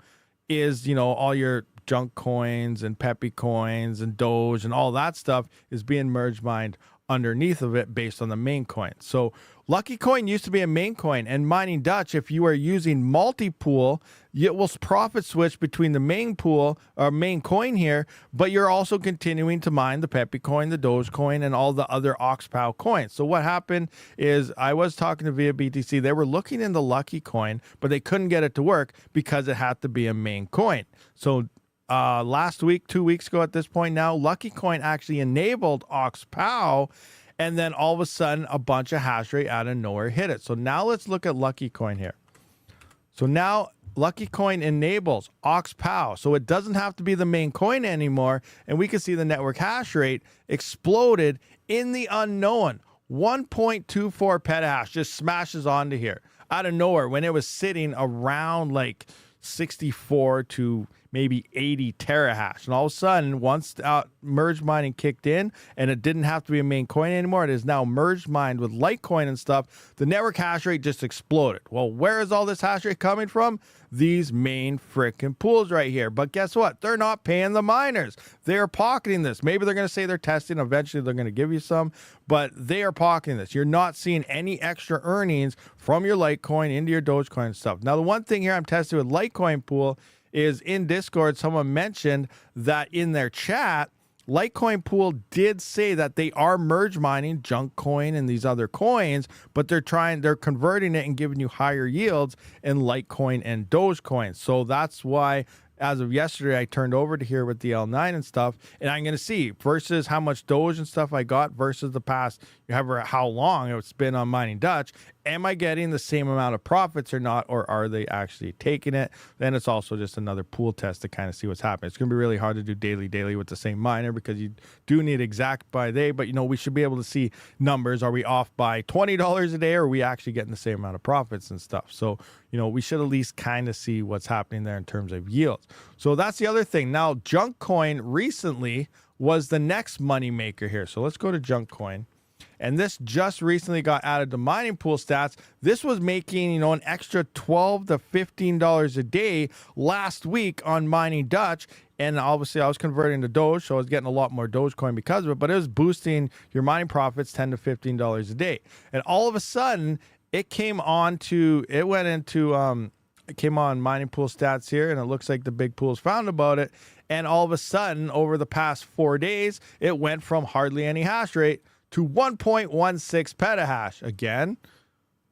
Speaker 1: is, all your junk coins and Peppy coins and Doge and all that stuff is being merge mined underneath of it based on the main coin. So Lucky Coin used to be a main coin, and Mining Dutch, if you are using multi-pool, it will profit switch between the main pool or main coin here, but you're also continuing to mine the Peppy coin, the Doge coin, and all the other Octa.Space coins. So what happened is I was talking to Via BTC. They were looking in the Lucky Coin, but they couldn't get it to work because it had to be a main coin. So last week, 2 weeks ago at this point now, Lucky Coin actually enabled Octa.Space, and then all of a sudden a bunch of hash rate out of nowhere hit it. So now let's look at Lucky Coin here. So now Lucky Coin enables Octa.Space, so it doesn't have to be the main coin anymore, and we can see the network hash rate exploded in the unknown. 1.24 petahash just smashes onto here out of nowhere when it was sitting around like 64 to maybe 80 terahash. And all of a sudden, once merge mining kicked in and it didn't have to be a main coin anymore, it is now merged mined with Litecoin and stuff, the network hash rate just exploded. Well, where is all this hash rate coming from? These main frickin' pools right here. But guess what? They're not paying the miners. They're pocketing this. Maybe they're going to say they're testing. Eventually, they're going to give you some, but they are pocketing this. You're not seeing any extra earnings from your Litecoin into your Dogecoin and stuff. Now, the one thing here I'm testing with Litecoin pool is in Discord, someone mentioned that in their chat, Litecoin pool did say that they are merge mining junk coin and these other coins, but they're converting it and giving you higher yields in Litecoin and Dogecoin. So that's why, as of yesterday, I turned over to here with the L9 and stuff, and I'm going to see versus how much Doge and stuff I got versus the past, however, how long it's been on Mining Dutch. Am I getting the same amount of profits or not, or are they actually taking it? Then it's also just another pool test to kind of see what's happening. It's going to be really hard to do daily with the same miner because you do need exact by day, but we should be able to see numbers. Are we off by $20 a day, or are we actually getting the same amount of profits and stuff? So, we should at least kind of see what's happening there in terms of yields. So that's the other thing. Now, Junk Coin recently was the next money maker here. So let's go to Junk Coin. And this just recently got added to mining pool stats. This was making, an extra $12 to $15 a day last week on Mining Dutch. And obviously I was converting to Doge, so I was getting a lot more Dogecoin because of it, but it was boosting your mining profits $10 to $15 a day. And all of a sudden it came on mining pool stats here, and it looks like the big pools found about it. And all of a sudden, over the past 4 days, it went from hardly any hash rate to 1.16 petahash. Again,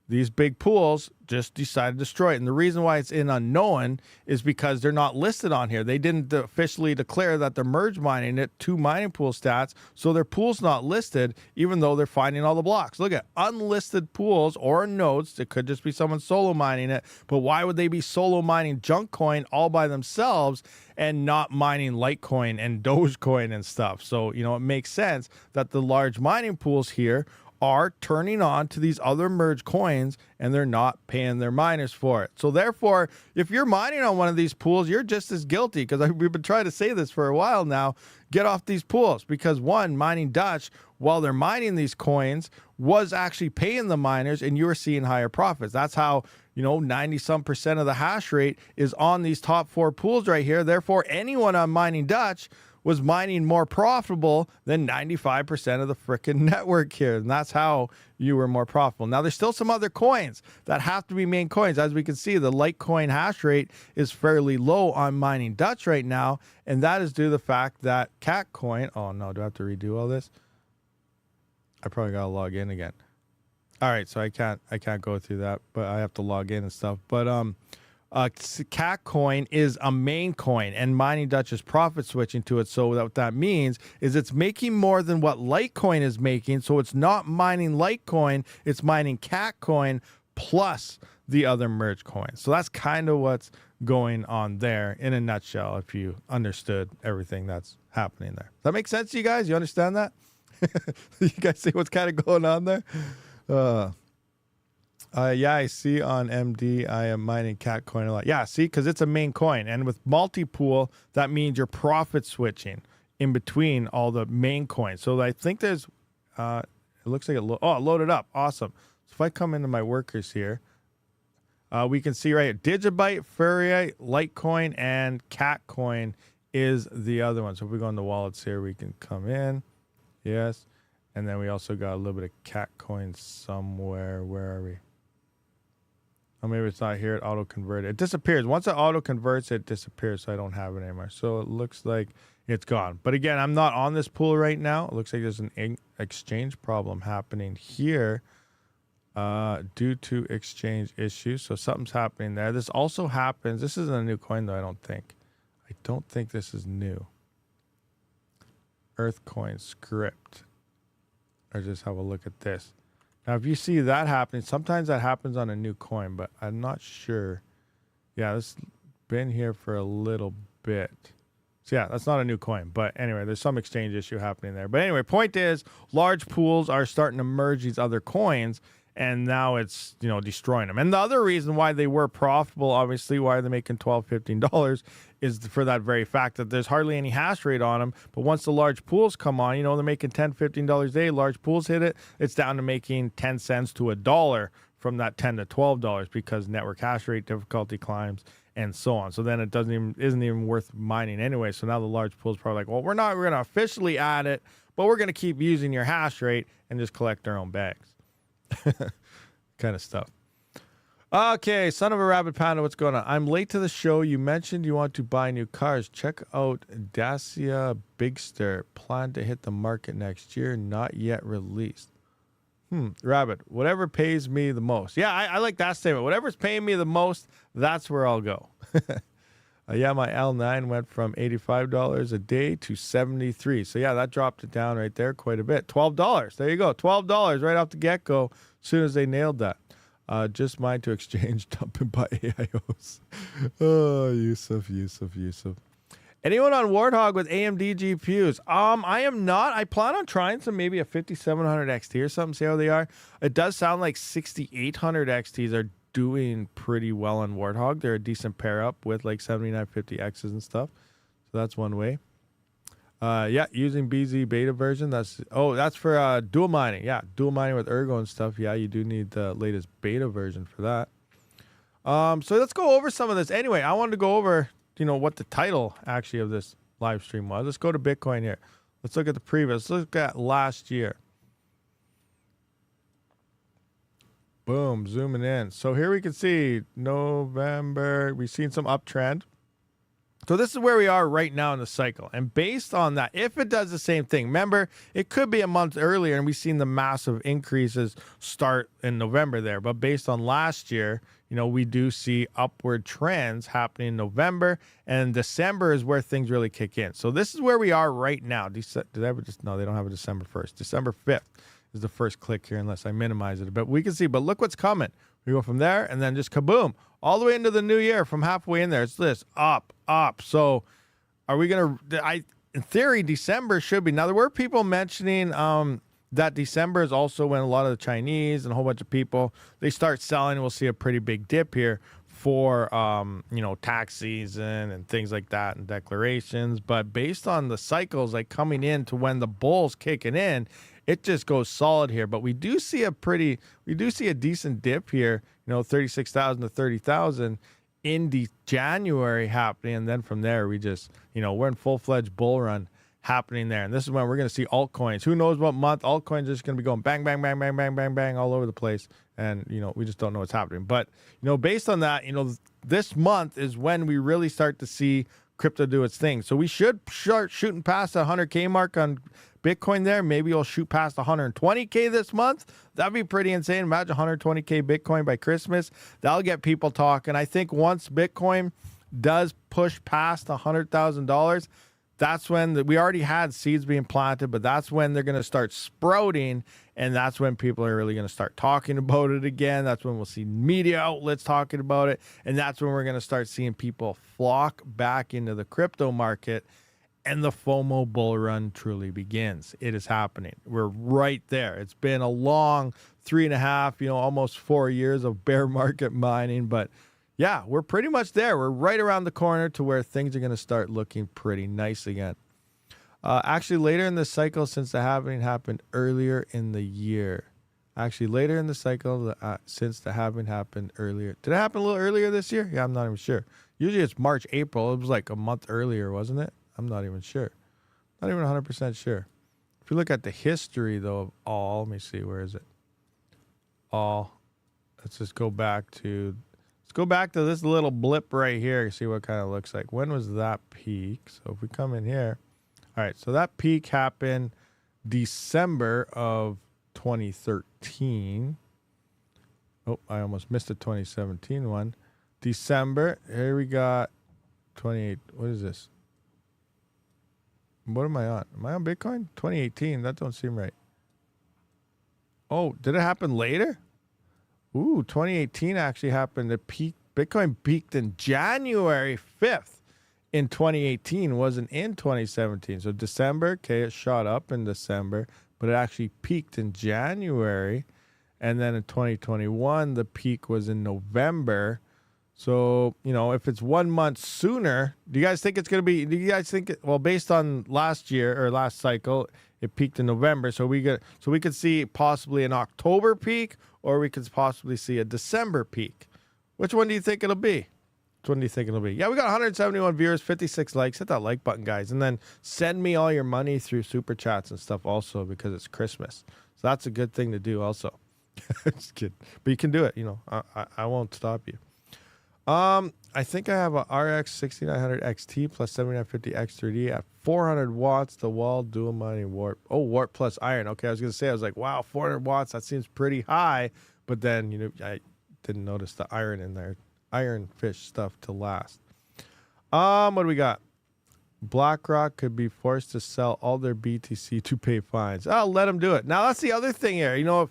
Speaker 1: these big pools just decided to destroy it. And the reason why it's in unknown is because they're not listed on here. They didn't officially declare that they're merge mining it to mining pool stats, so their pool's not listed, even though they're finding all the blocks. Look at unlisted pools or nodes. It could just be someone solo mining it, but why would they be solo mining junk coin all by themselves and not mining Litecoin and Dogecoin and stuff? So, it makes sense that the large mining pools here are turning on to these other merge coins, and they're not paying their miners for it. So therefore, if you're mining on one of these pools, you're just as guilty, because we've been trying to say this for a while now. Get off these pools, because one, Mining Dutch, while they're mining these coins, was actually paying the miners, and you were seeing higher profits. That's how 90-some% of the hash rate is on these top 4 pools right here. Therefore, anyone on Mining Dutch was mining more profitable than 95% of the frickin' network here. And that's how you were more profitable. Now, there's still some other coins that have to be main coins. As we can see, the Litecoin hash rate is fairly low on Mining Dutch right now. And that is due to the fact that Catcoin... Oh, no. Do I have to redo all this? I probably got to log in again. All right. So I can't go through that, but I have to log in and stuff. But, Catcoin is a main coin, and Mining Dutch is profit switching to it. So what that means is it's making more than what Litecoin is making. So it's not mining Litecoin, it's mining Catcoin plus the other merge coins. So that's kind of what's going on there in a nutshell, if you understood everything that's happening there. Does that make sense to you guys? You understand that? You guys see what's kind of going on there? Yeah, I see on MD, I am mining Catcoin a lot. Yeah, see, because it's a main coin. And with multi-pool, that means you're profit switching in between all the main coins. So I think there's, it looks like it loaded up. Awesome. So if I come into my workers here, we can see right here, Digibyte, Furry, Litecoin, and Catcoin is the other one. So if we go in the wallets here, we can come in. Yes. And then we also got a little bit of Catcoin somewhere. Where are we? Oh, maybe it's not here. It auto-converted. It disappears. Once it auto-converts, it disappears, so I don't have it anymore. So it looks like it's gone. But again, I'm not on this pool right now. It looks like there's an exchange problem happening here due to exchange issues. So something's happening there. This also happens. This isn't a new coin, though, I don't think. I don't think this is new. Earthcoin script. Or just have a look at this. Now, if you see that happening, sometimes that happens on a new coin, but I'm not sure. Yeah, this has been here for a little bit. So, yeah, that's not a new coin. But anyway, there's some exchange issue happening there. But anyway, point is, large pools are starting to merge these other coins, and now it's, destroying them. And the other reason why they were profitable, obviously, why they're making $12, $15, is for that very fact that there's hardly any hash rate on them. But once the large pools come on, they're making $10, $15 a day. Large pools hit it, it's down to making 10 cents to $1 from that $10 to $12 because network hash rate difficulty climbs and so on. So then it isn't even worth mining anyway. So now the large pools probably like, well, we're going to officially add it, but we're going to keep using your hash rate and just collect our own bags. Kind of stuff. Okay, son of a rabbit panda, what's going on? I'm late to the show. You mentioned you want to buy new cars. Check out Dacia Bigster. Plan to hit the market next year. Not yet released. Rabbit, whatever pays me the most. Yeah, I like that statement. Whatever's paying me the most, that's where I'll go. Yeah, my L9 went from $85 a day to $73. So yeah, that dropped it down right there quite a bit. $12. There you go. $12 right off the get-go as soon as they nailed that. Just mine to exchange, dump and buy AIOs. Oh, Yusuf. Anyone on Warthog with AMD GPUs? I am not. I plan on trying some, maybe a 5700 XT or something, see how they are. It does sound like 6800 XTs are doing pretty well on Warthog. They're a decent pair up with like 7950Xs and stuff. So that's one way. Yeah, using BZ beta version. That's for dual mining. Yeah, dual mining with Ergo and stuff. Yeah, you do need the latest beta version for that. So let's go over some of this. Anyway, I wanted to go over, what the title actually of this live stream was. Let's go to Bitcoin here. Let's look at the previous. Let's look at last year. Boom, zooming in. So here we can see November. We've seen some uptrend. So this is where we are right now in the cycle. And based on that, if it does the same thing, remember, it could be a month earlier, and we've seen the massive increases start in November there. But based on last year, we do see upward trends happening in November, and December is where things really kick in. So this is where we are right now. No, they don't have a December 1st. December 5th is the first click here, unless I minimize it a bit. We can see, but look what's coming. We go from there, and then just kaboom, all the way into the new year from halfway in there. It's this, up. So are we going to, in theory, December should be. Now, there were people mentioning that December is also when a lot of the Chinese and a whole bunch of people, they start selling. We'll see a pretty big dip here for, tax season and things like that and declarations. But based on the cycles, like coming in to when the bull's kicking in, it just goes solid here. But we do see a decent dip here, 36,000 to 30,000 in January happening. And then from there, we just, we're in full-fledged bull run happening there. And this is when we're going to see altcoins. Who knows what month? Altcoins are just going to be going bang, bang, bang, bang, bang, bang, bang all over the place. And, we just don't know what's happening. But, based on that, this month is when we really start to see crypto do its thing. So we should start shooting past the 100K mark on Bitcoin there. Maybe we'll shoot past 120K this month. That'd be pretty insane. Imagine 120K Bitcoin by Christmas. That'll get people talking. I think once Bitcoin does push past $100,000, that's when we already had seeds being planted, but that's when they're going to start sprouting, and that's when people are really going to start talking about it again. That's when we'll see media outlets talking about it, and that's when we're going to start seeing people flock back into the crypto market, and the FOMO bull run truly begins. It is happening. We're right there. It's been a long 3.5, almost 4 years of bear market mining, but yeah, we're pretty much there. We're right around the corner to where things are going to start looking pretty nice again. Actually, later in the cycle, since the halving happened earlier in the year. Actually, later in the cycle, since the halving happened earlier. Did it happen a little earlier this year? Yeah, I'm not even sure. Usually it's March, April. It was like a month earlier, wasn't it? I'm not even sure. Not even 100% sure. If you look at the history, though, of all, let me see, where is it? All. Let's just go back to... Let's go back to this little blip right here, see what kind of looks like. When was that peak? So if we come in here, all right, so that peak happened December of 2013. Oh, I almost missed the 2017 one. December, here we got 28. What is this? What am I on? Am I on Bitcoin? 2018, that don't seem right. Oh, did it happen later? Ooh, 2018 actually happened. The peak, Bitcoin peaked in January 5th in 2018, wasn't in 2017. So December, okay, it shot up in December, but it actually peaked in January. And then in 2021, the peak was in November. So, if it's 1 month sooner, do you guys think it's going to be, well, based on last year or last cycle, it peaked in November. So we could see possibly an October peak, or we could possibly see a December peak. Which one do you think it'll be? Which one do you think it'll be? Yeah, we got 171 viewers, 56 likes. Hit that like button, guys. And then send me all your money through super chats and stuff also, because it's Christmas. So that's a good thing to do also. Just kidding. But you can do it. I won't stop you. I think I have a RX 6900 XT plus 7950 X3D at 400 watts, the wall, dual mining warp. Oh, warp plus iron. Okay, I was going to say, I was like, wow, 400 watts, that seems pretty high. But then, I didn't notice the iron in there. Iron fish stuff to last. What do we got? BlackRock could be forced to sell all their BTC to pay fines. I'll let them do it. Now, that's the other thing here. If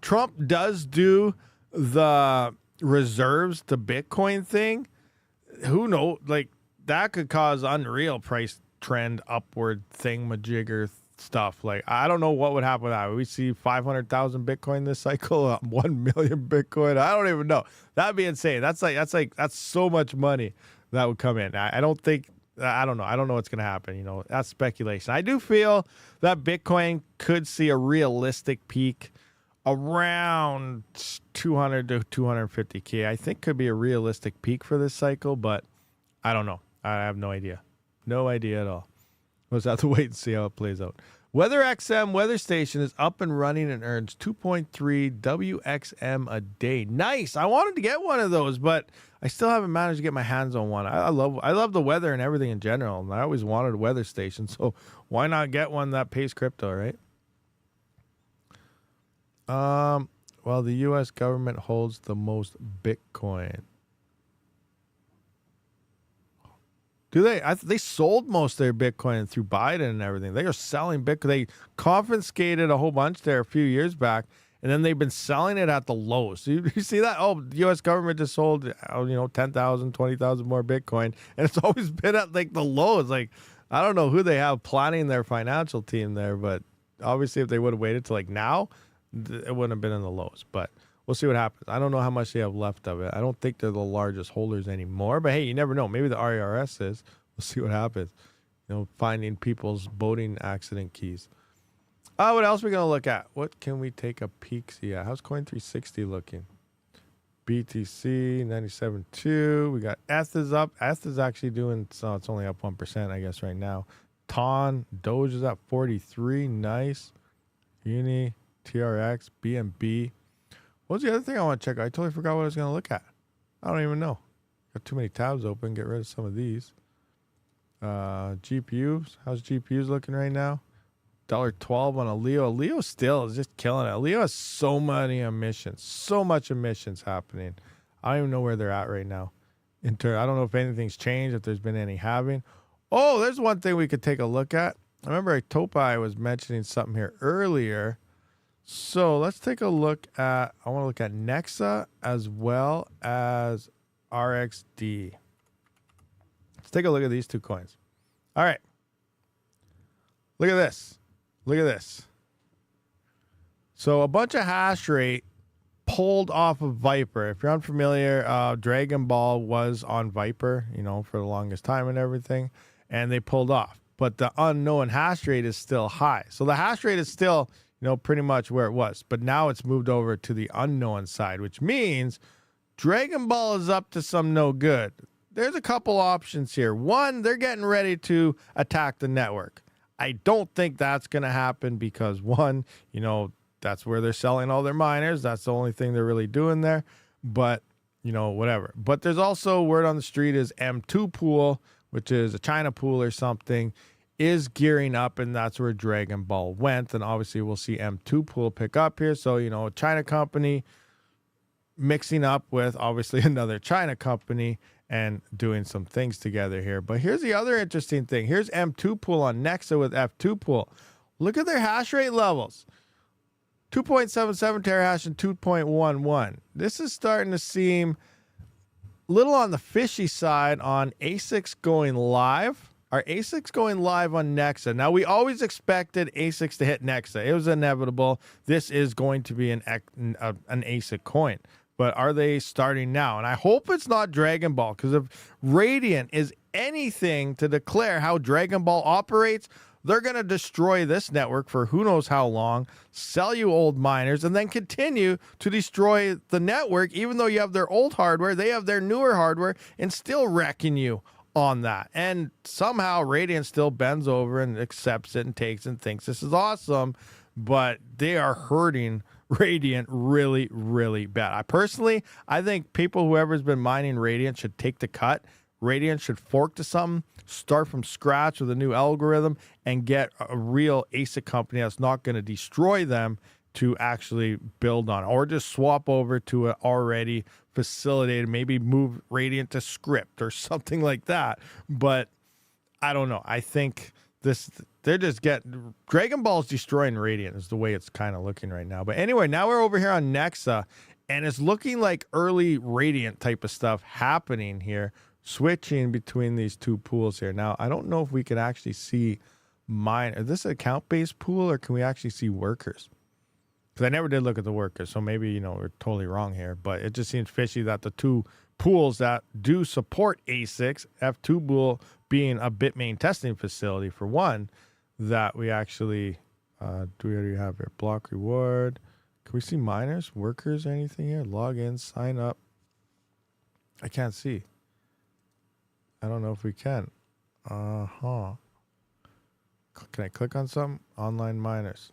Speaker 1: Trump does do the reserves to Bitcoin thing, who knows? Like, that could cause unreal price trend upward thingamajigger stuff. Like, I don't know what would happen with that. We see 500,000 Bitcoin this cycle, 1 million Bitcoin. I don't even know. That'd be insane. That's so much money that would come in. I don't think I don't know. I don't know what's going to happen. You know, that's speculation. I do feel that Bitcoin could see a realistic peak around 200 to 250K. I think could be a realistic peak for this cycle, but I don't know. I have no idea. No idea at all. We'll just have to wait and see how it plays out. Weather XM weather station is up and running and earns 2.3 WXM a day. Nice. I wanted to get one of those, but I still haven't managed to get my hands on one. I love the weather and everything in general, and I always wanted a weather station, so why not get one that pays crypto, right? Well, the U.S. government holds the most Bitcoin. Do they? They sold most of their Bitcoin through Biden and everything. They are selling Bitcoin. They confiscated a whole bunch there a few years back, and then they've been selling it at the lows. You see that? Oh, the U.S. government just sold, 10,000, 20,000 more Bitcoin, and it's always been at like the lows. Like, I don't know who they have planning their financial team there, but obviously if they would have waited till like now, it wouldn't have been in the lows. But we'll see what happens. I don't know how much they have left of it. I don't think they're the largest holders anymore. But hey, you never know. Maybe the IRS is. We'll see what happens. Finding people's boating accident keys. What else are we going to look at? What can we take a peek see at? How's Coin360 looking? BTC 97.2. We got ETH is up. ETH is actually doing, so it's only up 1%, I guess, right now. TON, Doge is at 43. Nice. Uni, TRX, BNB. What's the other thing I want to check? I totally forgot what I was going to look at. I don't even know. Got too many tabs open. Get rid of some of these. GPUs. How's GPUs looking right now? $1.12 on a Leo. Leo still is just killing it. Leo has so many emissions. So much emissions happening. I don't even know where they're at right now. I don't know if anything's changed, if there's been any halving. Oh, there's one thing we could take a look at. I remember Topai was mentioning something here earlier. So let's take a look at, I want to look at Nexa as well as RXD. Let's take a look at these two coins. All right. Look at this. Look at this. So a bunch of hash rate pulled off of Viper. If you're unfamiliar, Dragon Ball was on Viper, for the longest time and everything, and they pulled off. But the unknown hash rate is still high. So the hash rate is still, pretty much where it was. But now it's moved over to the unknown side, which means Dragon Ball is up to some no good. There's a couple options here. One, they're getting ready to attack the network. I don't think that's going to happen because, one, that's where they're selling all their miners. That's the only thing they're really doing there. But, whatever. But there's also word on the street is M2 Pool, which is a China pool or something, is gearing up, and that's where Dragon Ball went. And obviously we'll see M2 Pool pick up here. So, a China company mixing up with obviously another China company and doing some things together here. But here's the other interesting thing. Here's M2 Pool on Nexa with F2 Pool. Look at their hash rate levels. 2.77 terahash and 2.11. This is starting to seem a little on the fishy side on ASICs going live. Are ASICs going live on Nexa? Now, we always expected ASICs to hit Nexa. It was inevitable. This is going to be an ASIC coin. But are they starting now? And I hope it's not Dragon Ball, because if Radiant is anything to declare how Dragon Ball operates, they're going to destroy this network for who knows how long, sell you old miners, and then continue to destroy the network. Even though you have their old hardware, they have their newer hardware, and still wrecking you on that. And somehow Radiant still bends over and accepts it and takes and thinks this is awesome, but they are hurting Radiant really, really bad. I think whoever's been mining Radiant should take the cut. Radiant should fork to something, start from scratch with a new algorithm, and get a real ASIC company that's not going to destroy them to actually build on, or just swap over to an already facilitated, maybe move Radiant to script or something like that. But I don't know. I think they're just getting Dragon Ball's destroying Radiant is the way it's kind of looking right now. But anyway, now we're over here on Nexa, and it's looking like early Radiant type of stuff happening here, switching between these two pools here. Now, I don't know if we can actually see is this an account-based pool, or can we actually see workers? Because I never did look at the workers, so maybe, we're totally wrong here. But it just seems fishy that the two pools that do support ASICs, F2 being a Bitmain testing facility for one, that we actually do we already have here? Block reward. Can we see miners, workers, anything here? Log in, sign up. I can't see. I don't know if we can. Can I click on something? Online miners.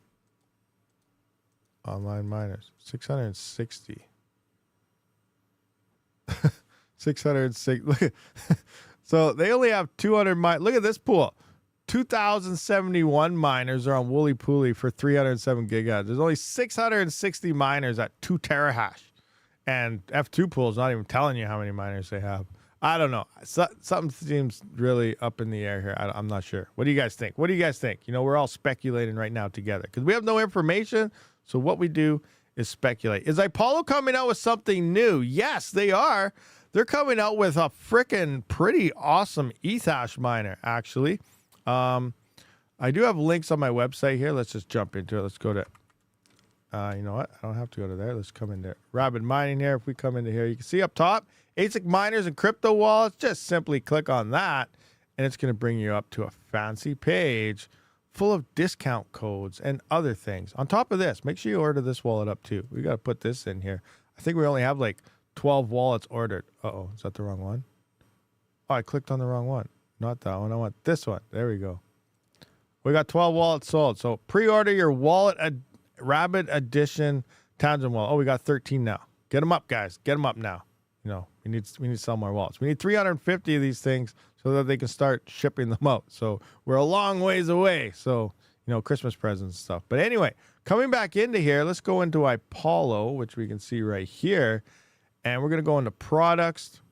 Speaker 1: Online miners. 660. 606. Look. So they only have 200 miners. Look at this pool. 2,071 miners are on Wooly Pooly for 307 gigahash. There's only 660 miners at 2 terahash. And F2 pool is not even telling you how many miners they have. I don't know. Something seems really up in the air here. I'm not sure. What do you guys think? What do you guys think? You know, we're all speculating right now together because we have no information. So what we do is speculate. Is Apollo coming out with something new? Yes, they are. They're coming out with a freaking pretty awesome Ethash miner, actually. I do have links on my website here. Let's just jump into it. Let's go to, you know what? I don't have to go to there. Let's come into Rabid mining here. If we come into here, you can see up top, ASIC miners and crypto wallets. Just simply click on that, and it's going to bring you up to a fancy page full of discount codes and other things. On top of this, make sure you order this wallet up too. We got to put this in here. I think we only have like 12 wallets ordered. Uh-oh, is that the wrong one? Oh, I clicked on the wrong one. Not that one. I want this one. There we go. We got 12 wallets sold. So pre-order your wallet, Rabid Edition Tangent wallet. Oh, we got 13 now. Get them up, guys. Get them up now. You know, we need to sell more wallets. We need 350 of these things so that they can start shipping them out. So we're a long ways away. So, you know, Christmas presents and stuff. But anyway, coming back into here, let's go into Apollo, which we can see right here. And we're going to go into products.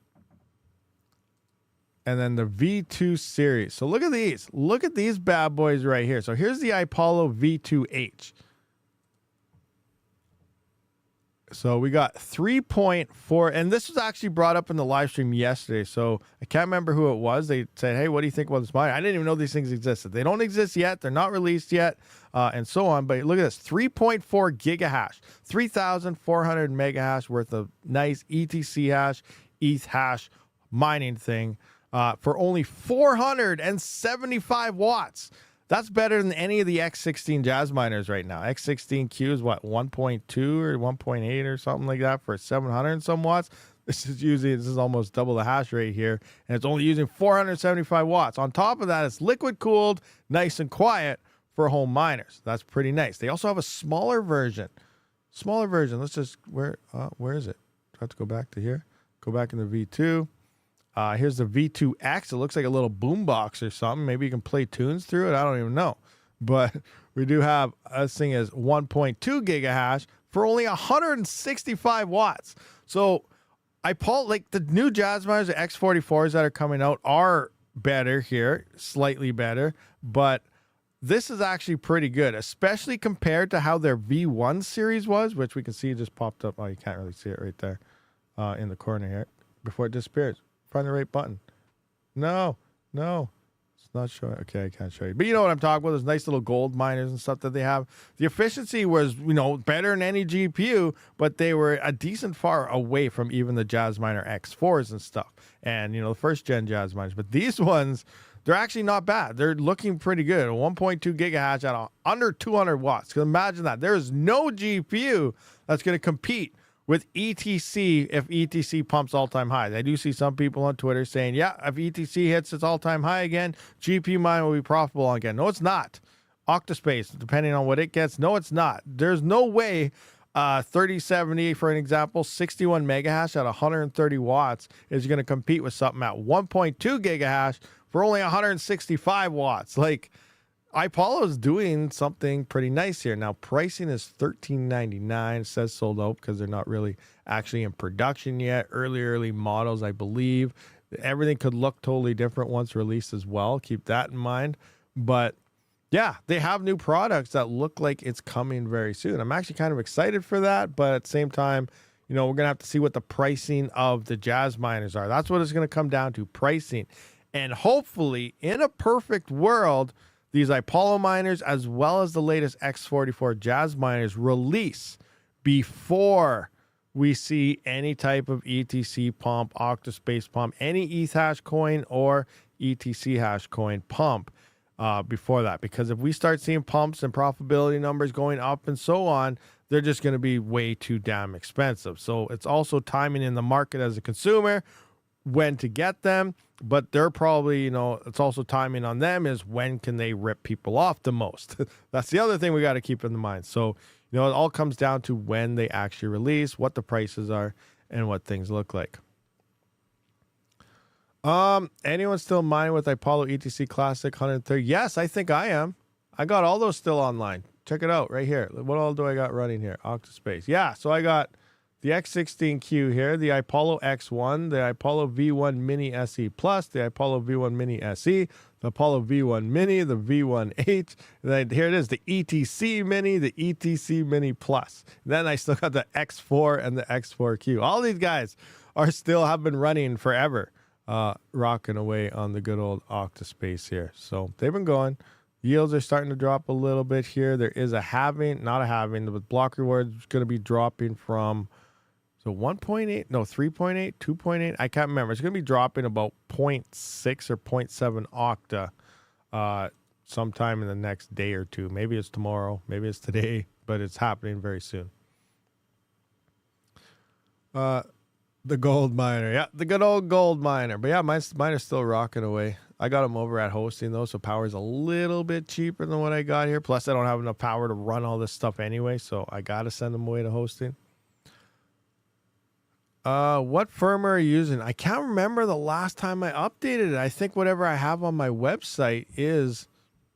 Speaker 1: And then the V2 series. So look at these. Look at these bad boys right here. So here's the Apollo V2H. So we got 3.4. And this was actually brought up in the live stream yesterday. So I can't remember who it was. They said, hey, what do you think about this miner? I didn't even know these things existed. They don't exist yet. They're not released yet. And so on. But look at this. 3.4 gigahash. 3,400 megahash worth of nice ETC hash, ETH hash mining thing. For only 475 watts. That's better than any of the X16 Jazz miners right now. X16Q is what, 1.2 or 1.8 or something like that for 700 and some watts. This is almost double the hash rate here, and it's only using 475 watts. On top of that, it's liquid cooled, nice and quiet for home miners. That's pretty nice. They also have a smaller version. Let's just where is it? Do I have to go back to here? Go back in the V2. Here's the V2X. It looks like a little boombox or something. Maybe you can play tunes through it. I don't even know. But we do have, this thing is 1.2 gigahash for only 165 watts. So like the new Jazz miners, the X44s that are coming out are better here, slightly better. But this is actually pretty good, especially compared to how their V1 series was, which we can see just popped up. Oh, you can't really see it right there in the corner here before it disappears. Find the right button. No, it's not showing. Okay, I can't show you. But you know what I'm talking about. Those nice little gold miners and stuff that they have. The efficiency was, you know, better than any GPU, but they were a decent far away from even the Jazz Miner X4s and stuff. And, you know, the first gen Jazz miners. But these ones, they're actually not bad. They're looking pretty good. 1.2 gigahash at under 200 watts. Because imagine that. There is no GPU that's going to compete with ETC if ETC pumps all-time highs. I do see some people on Twitter saying, yeah, if ETC hits its all-time high again, GPU mine will be profitable again. No, it's not. Octa.Space, depending on what it gets, no, it's not. There's no way 3070, for an example, 61 megahash at 130 watts is going to compete with something at 1.2 gigahash for only 165 watts. Like, Apollo's doing something pretty nice here. Now, pricing is $13.99. It says sold out because they're not really actually in production yet. Early models, I believe. Everything could look totally different once released as well. Keep that in mind. But yeah, they have new products that look like it's coming very soon. I'm actually kind of excited for that. But at the same time, you know, we're going to have to see what the pricing of the Jazz miners are. That's what it's going to come down to, pricing. And hopefully, in a perfect world, these Apollo miners, as well as the latest X44 Jazz miners, release before we see any type of ETC pump, Octa.Space pump, any ETH hash coin or ETC hash coin pump before that. Because if we start seeing pumps and profitability numbers going up and so on, they're just going to be way too damn expensive. So it's also timing in the market as a consumer when to get them, but they're probably, you know, it's also timing on them is when can they rip people off the most. That's the other thing we got to keep in mind. So, you know, it all comes down to when they actually release, what the prices are, and what things look like. Anyone still mining with Apollo ETC Classic 130? Yes, I think I am. I got all those still online. Check it out right here. What all do I got running here? Octa.Space. Yeah, so I got the X16Q here, the Apollo X1, the Apollo V1 Mini SE Plus, the Apollo V1 Mini SE, the Apollo V1 Mini, the V1H, and then here it is, the ETC Mini, the ETC Mini Plus. And then I still got the X4 and the X4Q. All these guys have been running forever, rocking away on the good old Octa.Space here. So they've been going. Yields are starting to drop a little bit here. There is a halving, not a halving, but block reward is going to be dropping from 1.8, no, 3.8, 2.8. I can't remember. It's going to be dropping about 0.6 or 0.7 Octa sometime in the next day or two. Maybe it's tomorrow. Maybe it's today, but it's happening very soon. The gold miner. Yeah, the good old gold miner. But yeah, mine is still rocking away. I got them over at hosting, though, so power's a little bit cheaper than what I got here. Plus, I don't have enough power to run all this stuff anyway, so I got to send them away to hosting. What firmware are you using? I can't remember the last time I updated it. I think whatever I have on my website is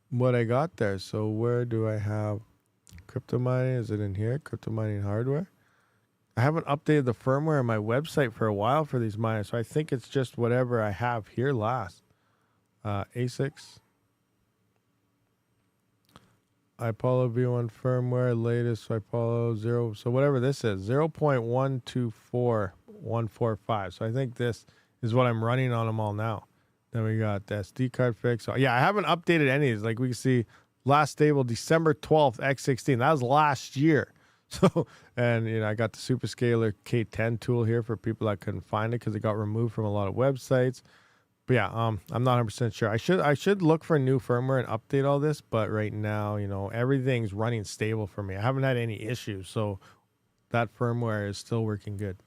Speaker 1: what I got there. So where do I have crypto mining? Is it in here? Crypto mining hardware? I haven't updated the firmware on my website for a while for these miners, so I think it's just whatever I have here last. ASICs. Apollo V1 firmware, latest Apollo 0. So whatever this is, 0.124145. So I think this is what I'm running on them all now. Then we got the SD card fix. So yeah, I haven't updated any of these. Like we can see, last stable December 12th, X16. That was last year. So, and you know, I got the Superscaler K10 tool here for people that couldn't find it because it got removed from a lot of websites. But yeah, I'm not 100% sure. I should look for a new firmware and update all this, but right now, you know, everything's running stable for me. I haven't had any issues, so that firmware is still working good.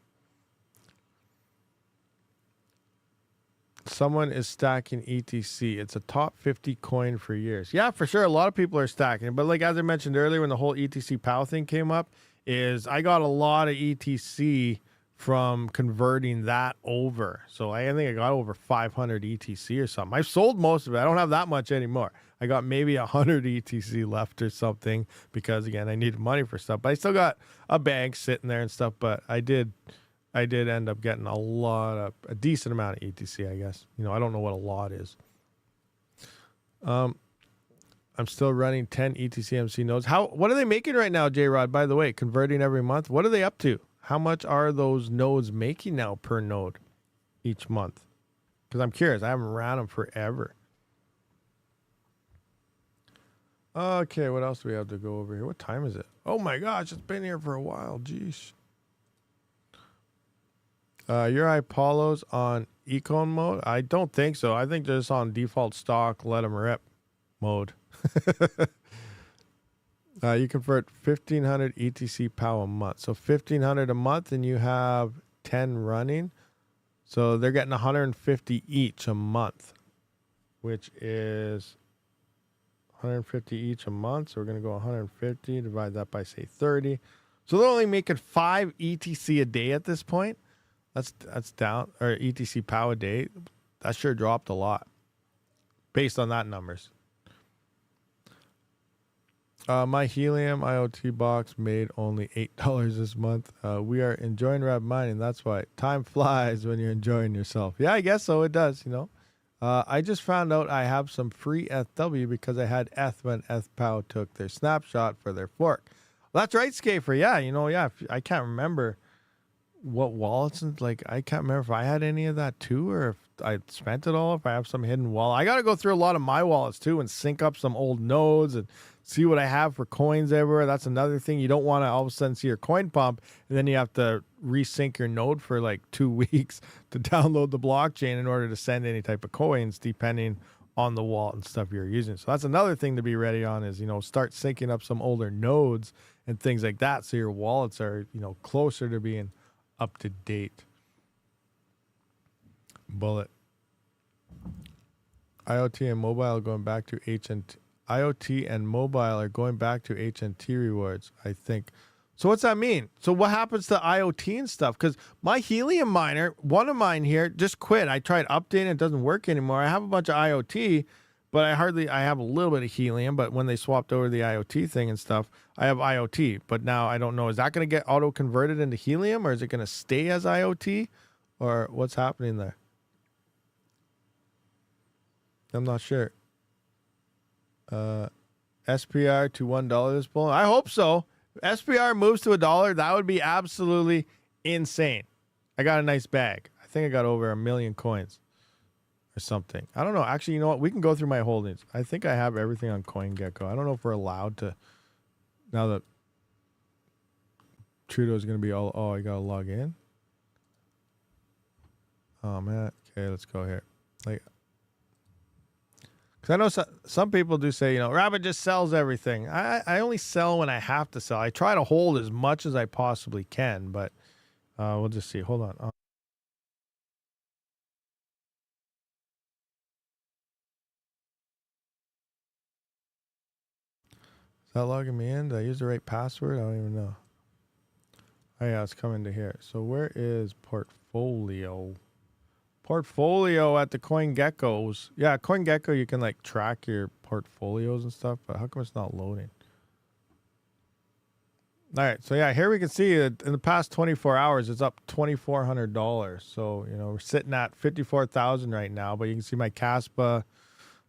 Speaker 1: Someone is stacking ETC. It's a top 50 coin for years. Yeah, for sure. A lot of people are stacking it. But like as I mentioned earlier, when the whole ETC POW thing came up, is I got a lot of ETC from converting that over. So I think I got over 500 ETC or something. I've sold most of it. I don't have that much anymore. I got maybe 100 ETC left or something because, again, I needed money for stuff. But I still got a bank sitting there and stuff. But I did end up getting a decent amount of ETC, I guess. You know, I don't know what a lot is. I'm still running 10 ETCMC nodes. What are they making right now, J-Rod, by the way, converting every month? What are they up to? How much are those nodes making now per node each month? Because I'm curious. I haven't ran them forever. Okay, what else do we have to go over here? What time is it? Oh my gosh, it's been here for a while. Jeez. Your Apollo's on econ mode? I don't think so. I think they're just on default stock, let them rip mode. You convert 1,500 ETC POW a month. So 1,500 a month and you have 10 running. So they're getting 150 each a month, which is 150 each a month. So we're going to go 150, divide that by, say, 30. So they're only making 5 ETC a day at this point. That's down, or ETC POW a day. That sure dropped a lot based on that numbers. My Helium IoT box made only $8 this month. We are enjoying RAB mining. That's why. Time flies when you're enjoying yourself. Yeah, I guess so. It does, you know. I just found out I have some free FW because I had ETH when ETHPOW took their snapshot for their fork. Well, that's right, Scafer. Yeah, you know, yeah. I can't remember what wallets, like, I can't remember if I had any of that too, or if I spent it all, if I have some hidden wallet. I got to go through a lot of my wallets too and sync up some old nodes and see what I have for coins everywhere. That's another thing. You don't want to all of a sudden see your coin pump, and then you have to resync your node for like 2 weeks to download the blockchain in order to send any type of coins, depending on the wallet and stuff you're using. So that's another thing to be ready on is, start syncing up some older nodes and things like that, so your wallets are, closer to being up to date. Bullet. IoT and mobile are going back to HNT. IoT and mobile are going back to HNT rewards, I think. So what's that mean? So what happens to IoT and stuff? Because my helium miner, one of mine here, just quit. I tried updating, it doesn't work anymore. I have a bunch of IoT, but I have a little bit of helium, but when they swapped over the IoT thing and stuff, I have IoT. But now I don't know, is that going to get auto-converted into helium, or is it going to stay as IoT? Or what's happening there? I'm not sure. SPR to $1 this bull. I hope so. If SPR moves to $1, that would be absolutely insane. I got a nice bag. I think I got over 1 million coins or something. I don't know. Actually, you know what? We can go through my holdings. I think I have everything on CoinGecko. I don't know if we're allowed to, now that Trudeau's going to be all, oh, I got to log in. Oh, man. Okay, let's go here. Like, because I know some people do say, Rabid just sells everything. I only sell when I have to sell. I try to hold as much as I possibly can, but we'll just see. Hold on. Is that logging me in? Did I use the right password? I don't even know. Oh, yeah, it's coming to here. So where is portfolio? Portfolio at the CoinGeckos. Yeah, CoinGecko, you can like track your portfolios and stuff, but how come it's not loading? All right, so yeah, here we can see that in the past 24 hours, it's up $2,400. So, we're sitting at 54,000 right now, but you can see my Kaspa,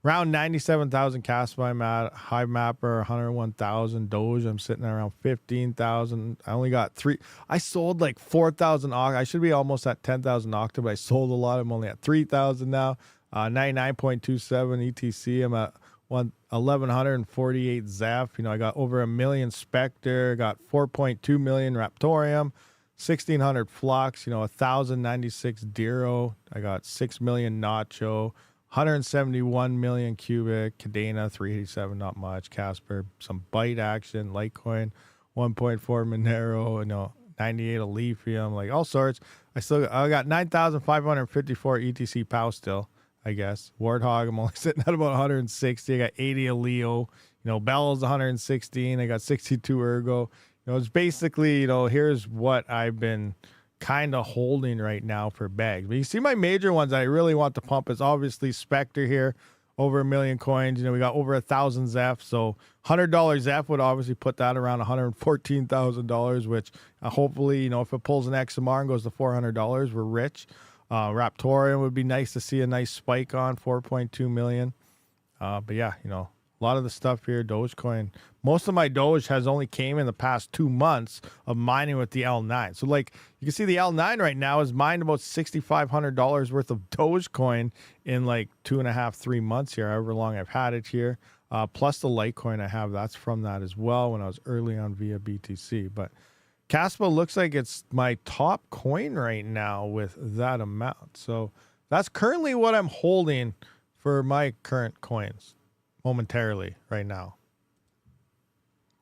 Speaker 1: around 97,000 Kaspa I'm at. High Mapper, 101,000. Doge, I'm sitting at around 15,000. I only got 3. I sold like 4,000 Octa. I should be almost at 10,000 Octa, but I sold a lot. I'm only at 3,000 now. 99.27 ETC. I'm at 1,148 Zeph. I got over 1 million Spectre. Got 4.2 million Raptorium. 1,600 Flux. 1,096 Diro. I got 6 million Nacho. 171 million cubic, Cadena 387, not much. Casper, some Byte action, Litecoin 1.4 Monero, 98 of Lithium, like all sorts. I got 9,554 ETC POW still, I guess. Warthog, I'm only sitting at about 160. I got 80 of Leo, Bell's 116. I got 62 Ergo. It's basically, here's what I've been kind of holding right now for bags. But you see my major ones that I really want to pump is obviously Spectre here, over 1 million coins. We got over 1,000 Zeph. So $100 Zeph would obviously put that around $114,000, which hopefully, if it pulls an XMR and goes to $400, we're rich. Raptorium would be nice to see a nice spike on 4.2 million. But yeah, a lot of the stuff here, Dogecoin, most of my Doge has only came in the past 2 months of mining with the L9. So like you can see the L9 right now is mined about $6,500 worth of Dogecoin in like 2.5, 3 months here, however long I've had it here. Plus the Litecoin I have, that's from that as well when I was early on via BTC. But Kaspa looks like it's my top coin right now with that amount. So that's currently what I'm holding for my current coins momentarily right now.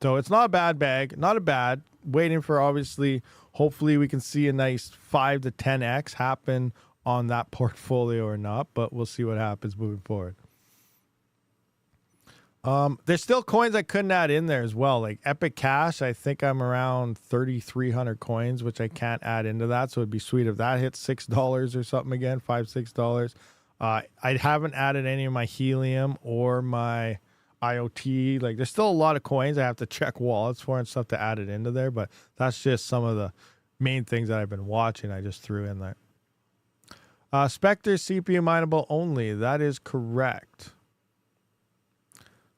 Speaker 1: So it's not a bad bag, not a bad. Waiting for obviously, hopefully we can see a nice 5 to 10x happen on that portfolio or not, but we'll see what happens moving forward. There's still coins I couldn't add in there as well, like Epic Cash. I think I'm around 3,300 coins, which I can't add into that. So it'd be sweet if that hits $6 or something again, $5-6. I haven't added any of my helium or my IoT. Like there's still a lot of coins I have to check wallets for and stuff to add it into there, but that's just some of the main things that I've been watching. I just threw in there. Spectre CPU mineable only. That is correct.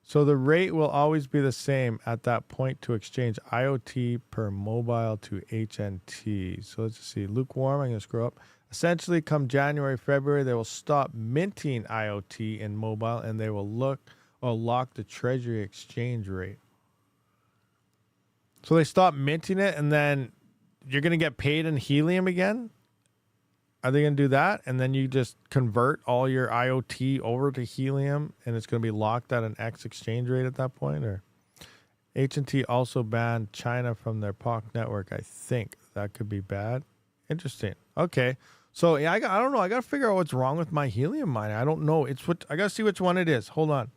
Speaker 1: So the rate will always be the same at that point to exchange IoT per mobile to HNT. So let's just see. Lukewarm, I'm going to scroll up. Essentially, come January, February, they will stop minting IoT in mobile and they will look Oh, lock the treasury exchange rate. So they stopped minting it, and then you're going to get paid in helium again? Are they going to do that? And then you just convert all your IoT over to helium, and it's going to be locked at an X exchange rate at that point? Or H&T also banned China from their POC network. I think that could be bad. Interesting. Okay. So yeah, I don't know. I got to figure out what's wrong with my helium miner. I don't know. It's what I got to see which one it is. Hold on.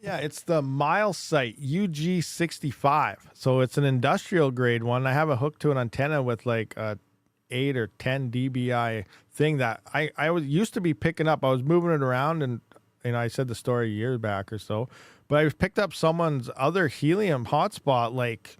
Speaker 1: Yeah, it's the MileSite UG65. So it's an industrial grade one. I have a hook to an antenna with like a 8 or 10 dBi thing that I was used to be picking up. I was moving it around, and I said the story a year back or so, but I picked up someone's other helium hotspot. Like,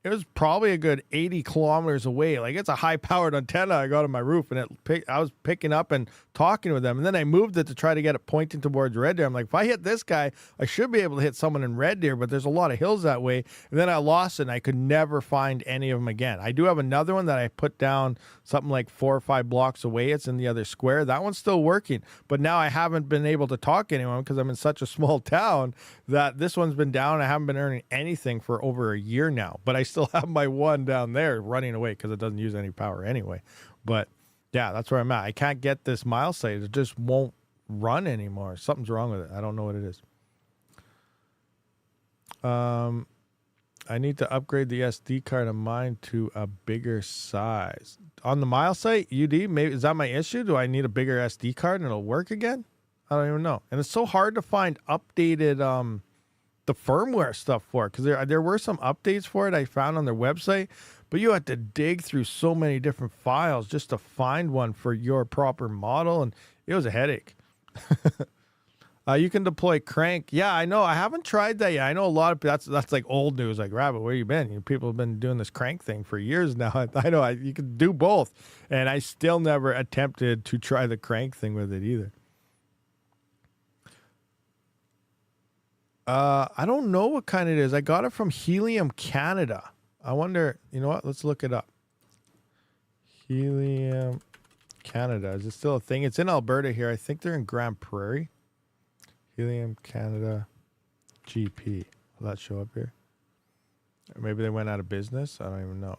Speaker 1: it was probably a good 80 kilometers away. Like, it's a high-powered antenna I got on my roof, and I was picking up and talking with them. And then I moved it to try to get it pointing towards Red Deer. I'm like, if I hit this guy, I should be able to hit someone in Red Deer, but there's a lot of hills that way. And then I lost it, and I could never find any of them again. I do have another one that I put down something like 4 or 5 blocks away. It's in the other square. That one's still working. But now I haven't been able to talk to anyone because I'm in such a small town that this one's been down. I haven't been earning anything for over a year now. But I still have my one down there running away because it doesn't use any power anyway. But yeah, that's where I'm at. I can't get this MileSite. It just won't run anymore. Something's wrong with it. I don't know what it is. I need to upgrade the SD card of mine to a bigger size. On the MileSite, UD, maybe is that my issue? Do I need a bigger SD card and it'll work again? I don't even know. And it's so hard to find updated the firmware stuff for it, because there were some updates for it I found on their website, but you had to dig through so many different files just to find one for your proper model, and it was a headache. You can deploy Crank. Yeah, I know. I haven't tried that yet. I know a lot of that's like old news. Like, Rabid, where you been? People have been doing this Crank thing for years now. I know you can do both, and I still never attempted to try the Crank thing with it either. I don't know what kind it is. I got it from Helium Canada. I wonder, you know what? Let's look it up. Helium Canada. Is it still a thing? It's in Alberta here. I think they're in Grand Prairie. Helium Canada GP. Will that show up here? Or maybe they went out of business. I don't even know.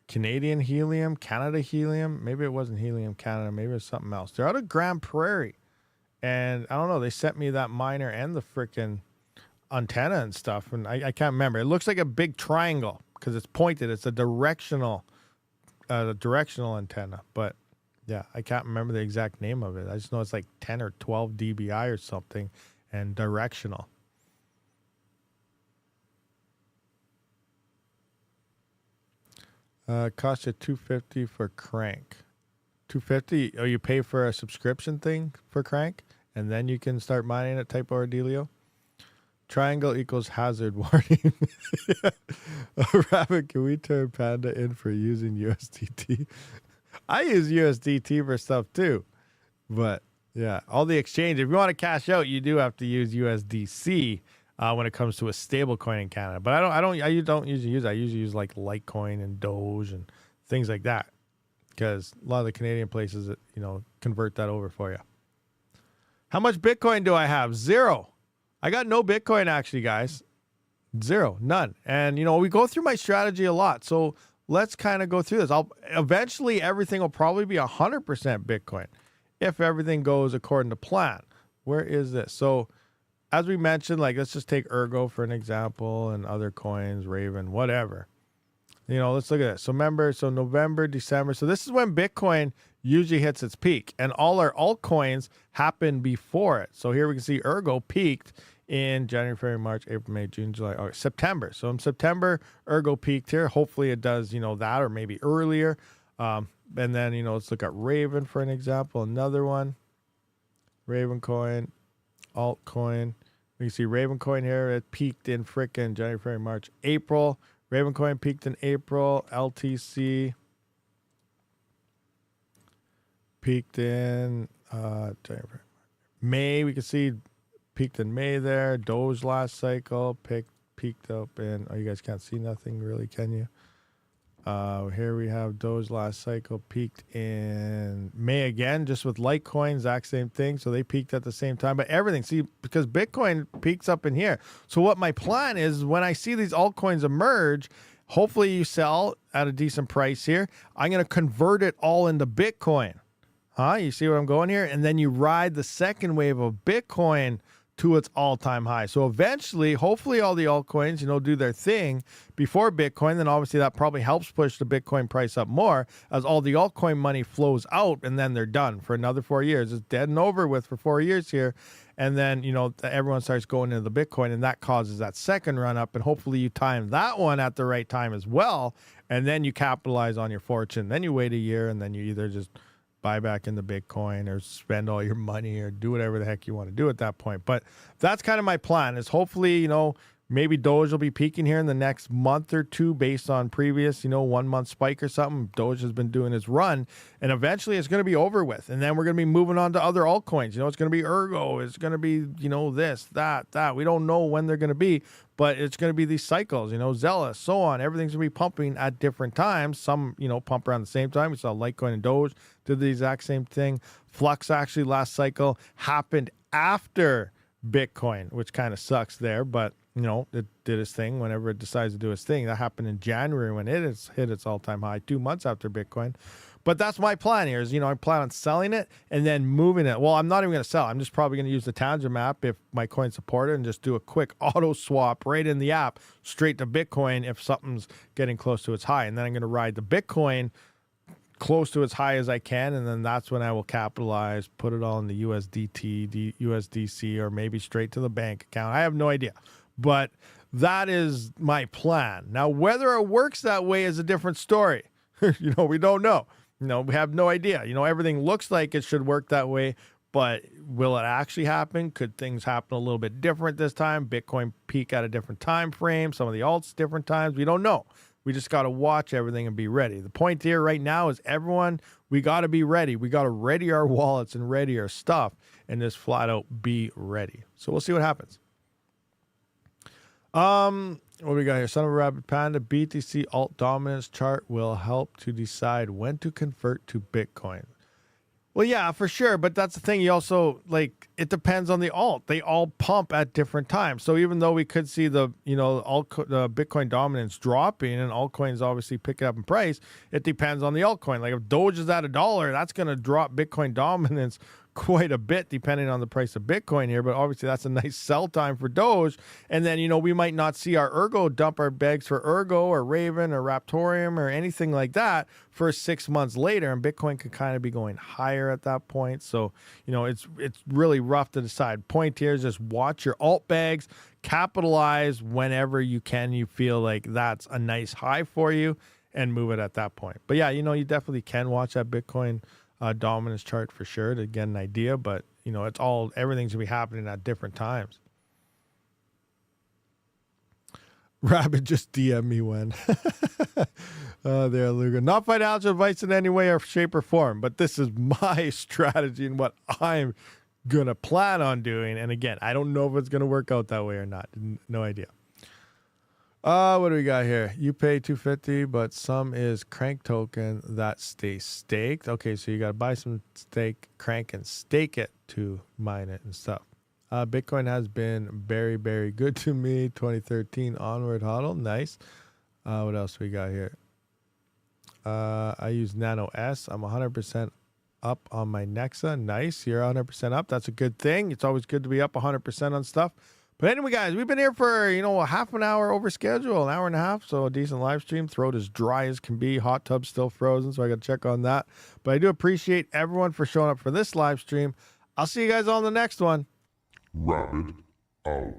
Speaker 1: Canadian Helium, Canada Helium. Maybe it wasn't Helium Canada. Maybe it's something else. They're out of Grand Prairie. And I don't know. They sent me that miner and the freaking antenna and stuff. And I can't remember. It looks like a big triangle because it's pointed. It's a directional antenna. But yeah, I can't remember the exact name of it. I just know it's like 10 or 12 dBi or something and directional. Cost you $250 for Crank. $250? Oh, you pay for a subscription thing for Crank, and then you can start mining it type Ordealio? Triangle equals hazard warning. Rabid, can we turn Panda in for using USDT? I use USDT for stuff too. But yeah, all the exchange. If you want to cash out, you do have to use USDC when it comes to a stable coin in Canada. But I don't usually use that. I usually use like Litecoin and Doge and things like that, because a lot of the Canadian places that, convert that over for you. How much Bitcoin do I have? 0. I got no Bitcoin actually, guys. 0, none. And we go through my strategy a lot. So let's kind of go through this. Eventually everything will probably be 100% Bitcoin if everything goes according to plan. Where is this? So as we mentioned, like, let's just take Ergo for an example and other coins, Raven, whatever. Let's look at this. So remember, November, December. So this is when Bitcoin usually hits its peak, and all our altcoins happen before it. So here we can see Ergo peaked in January, February, March, April, May, June, July, August, September. So in September, Ergo peaked here. Hopefully it does, that, or maybe earlier. And then, let's look at Raven for an example. Another one. Raven coin, altcoin. We can see Raven coin here. It peaked in frickin' January, February, March, April. Ravencoin peaked in April. LTC peaked in May. We can see peaked in May there. Doge last cycle peaked up in. Oh, you guys can't see nothing really, can you? Here we have Doge last cycle peaked in May again, just with Litecoin, exact same thing. So they peaked at the same time, but everything, see, because Bitcoin peaks up in here. So what my plan is, when I see these altcoins emerge, hopefully you sell at a decent price here. I'm going to convert it all into Bitcoin. You see where I'm going here? And then you ride the second wave of Bitcoin to its all-time high. So eventually, hopefully all the altcoins, do their thing before Bitcoin. Then obviously that probably helps push the Bitcoin price up more as all the altcoin money flows out, and then they're done for another 4 years. It's dead and over with for 4 years here. And then, everyone starts going into the Bitcoin, and that causes that second run up. And hopefully you time that one at the right time as well. And then you capitalize on your fortune. Then you wait a year, and then you either just buy back into Bitcoin or spend all your money or do whatever the heck you want to do at that point. But that's kind of my plan, is hopefully, maybe Doge will be peaking here in the next month or two based on previous, 1 month spike or something. Doge has been doing its run, and eventually it's going to be over with. And then we're going to be moving on to other altcoins. It's going to be Ergo. It's going to be, this, that. We don't know when they're going to be, but it's going to be these cycles, Zealous, so on. Everything's going to be pumping at different times. Some, pump around the same time. We saw Litecoin and Doge did the exact same thing. Flux actually last cycle happened after Bitcoin, which kind of sucks there, but it did its thing whenever it decides to do its thing. That happened in January when it hit its all-time high 2 months after Bitcoin. But that's my plan here is, I plan on selling it and then moving it. Well, I'm not even going to sell. I'm just probably going to use the Tangent app if my coin support it and just do a quick auto swap right in the app straight to Bitcoin if something's getting close to its high. And then I'm going to ride the Bitcoin close to as high as I can, and then that's when I will capitalize, put it all in the USDT, USDC, or maybe straight to the bank account. I have no idea. But that is my plan. Now, whether it works that way is a different story. We don't know. We have no idea. Everything looks like it should work that way, but will it actually happen? Could things happen a little bit different this time? Bitcoin peak at a different time frame, some of the alts different times. We don't know. We just got to watch everything and be ready. The point here right now is everyone, we got to be ready. We got to ready our wallets and ready our stuff and just flat out be ready. So we'll see what happens. What we got here? Son of a Rabid Panda, BTC alt dominance chart will help to decide when to convert to Bitcoin. Well, yeah, for sure. But that's the thing. You also, it depends on the alt. They all pump at different times. So even though we could see the Bitcoin dominance dropping and altcoins obviously pick up in price, it depends on the altcoin. Like if Doge is at $1, that's going to drop Bitcoin dominance quite a bit depending on the price of Bitcoin here, but obviously that's a nice sell time for Doge. And then, we might not see our Ergo dump our bags for Ergo or Raven or Raptorium or anything like that for 6 months later, and Bitcoin could kind of be going higher at that point. So, it's really rough to decide. Point here is just watch your alt bags, capitalize whenever you can, you feel like that's a nice high for you, and move it at that point. But yeah, you definitely can watch that Bitcoin dominance chart for sure to get an idea, but everything's gonna be happening at different times. Rabid just DM me when there, Luga. Not financial advice in any way or shape or form, but this is my strategy and what I'm gonna plan on doing. And again, I don't know if it's gonna work out that way or not. No idea. What do we got here? You pay $250, but some is crank token that stays staked. Okay, so you got to buy some crank and stake it to mine it and stuff. Bitcoin has been very, very good to me. 2013 onward hodl. Nice. What else we got here? I use Nano S. I'm 100% up on my Nexa. Nice. You're 100% up. That's a good thing. It's always good to be up 100% on stuff. But anyway, guys, we've been here for, a half an hour over schedule, an hour and a half. So a decent live stream. Throat as dry as can be. Hot tub still frozen. So I got to check on that. But I do appreciate everyone for showing up for this live stream. I'll see you guys on the next one.
Speaker 2: Rabid out.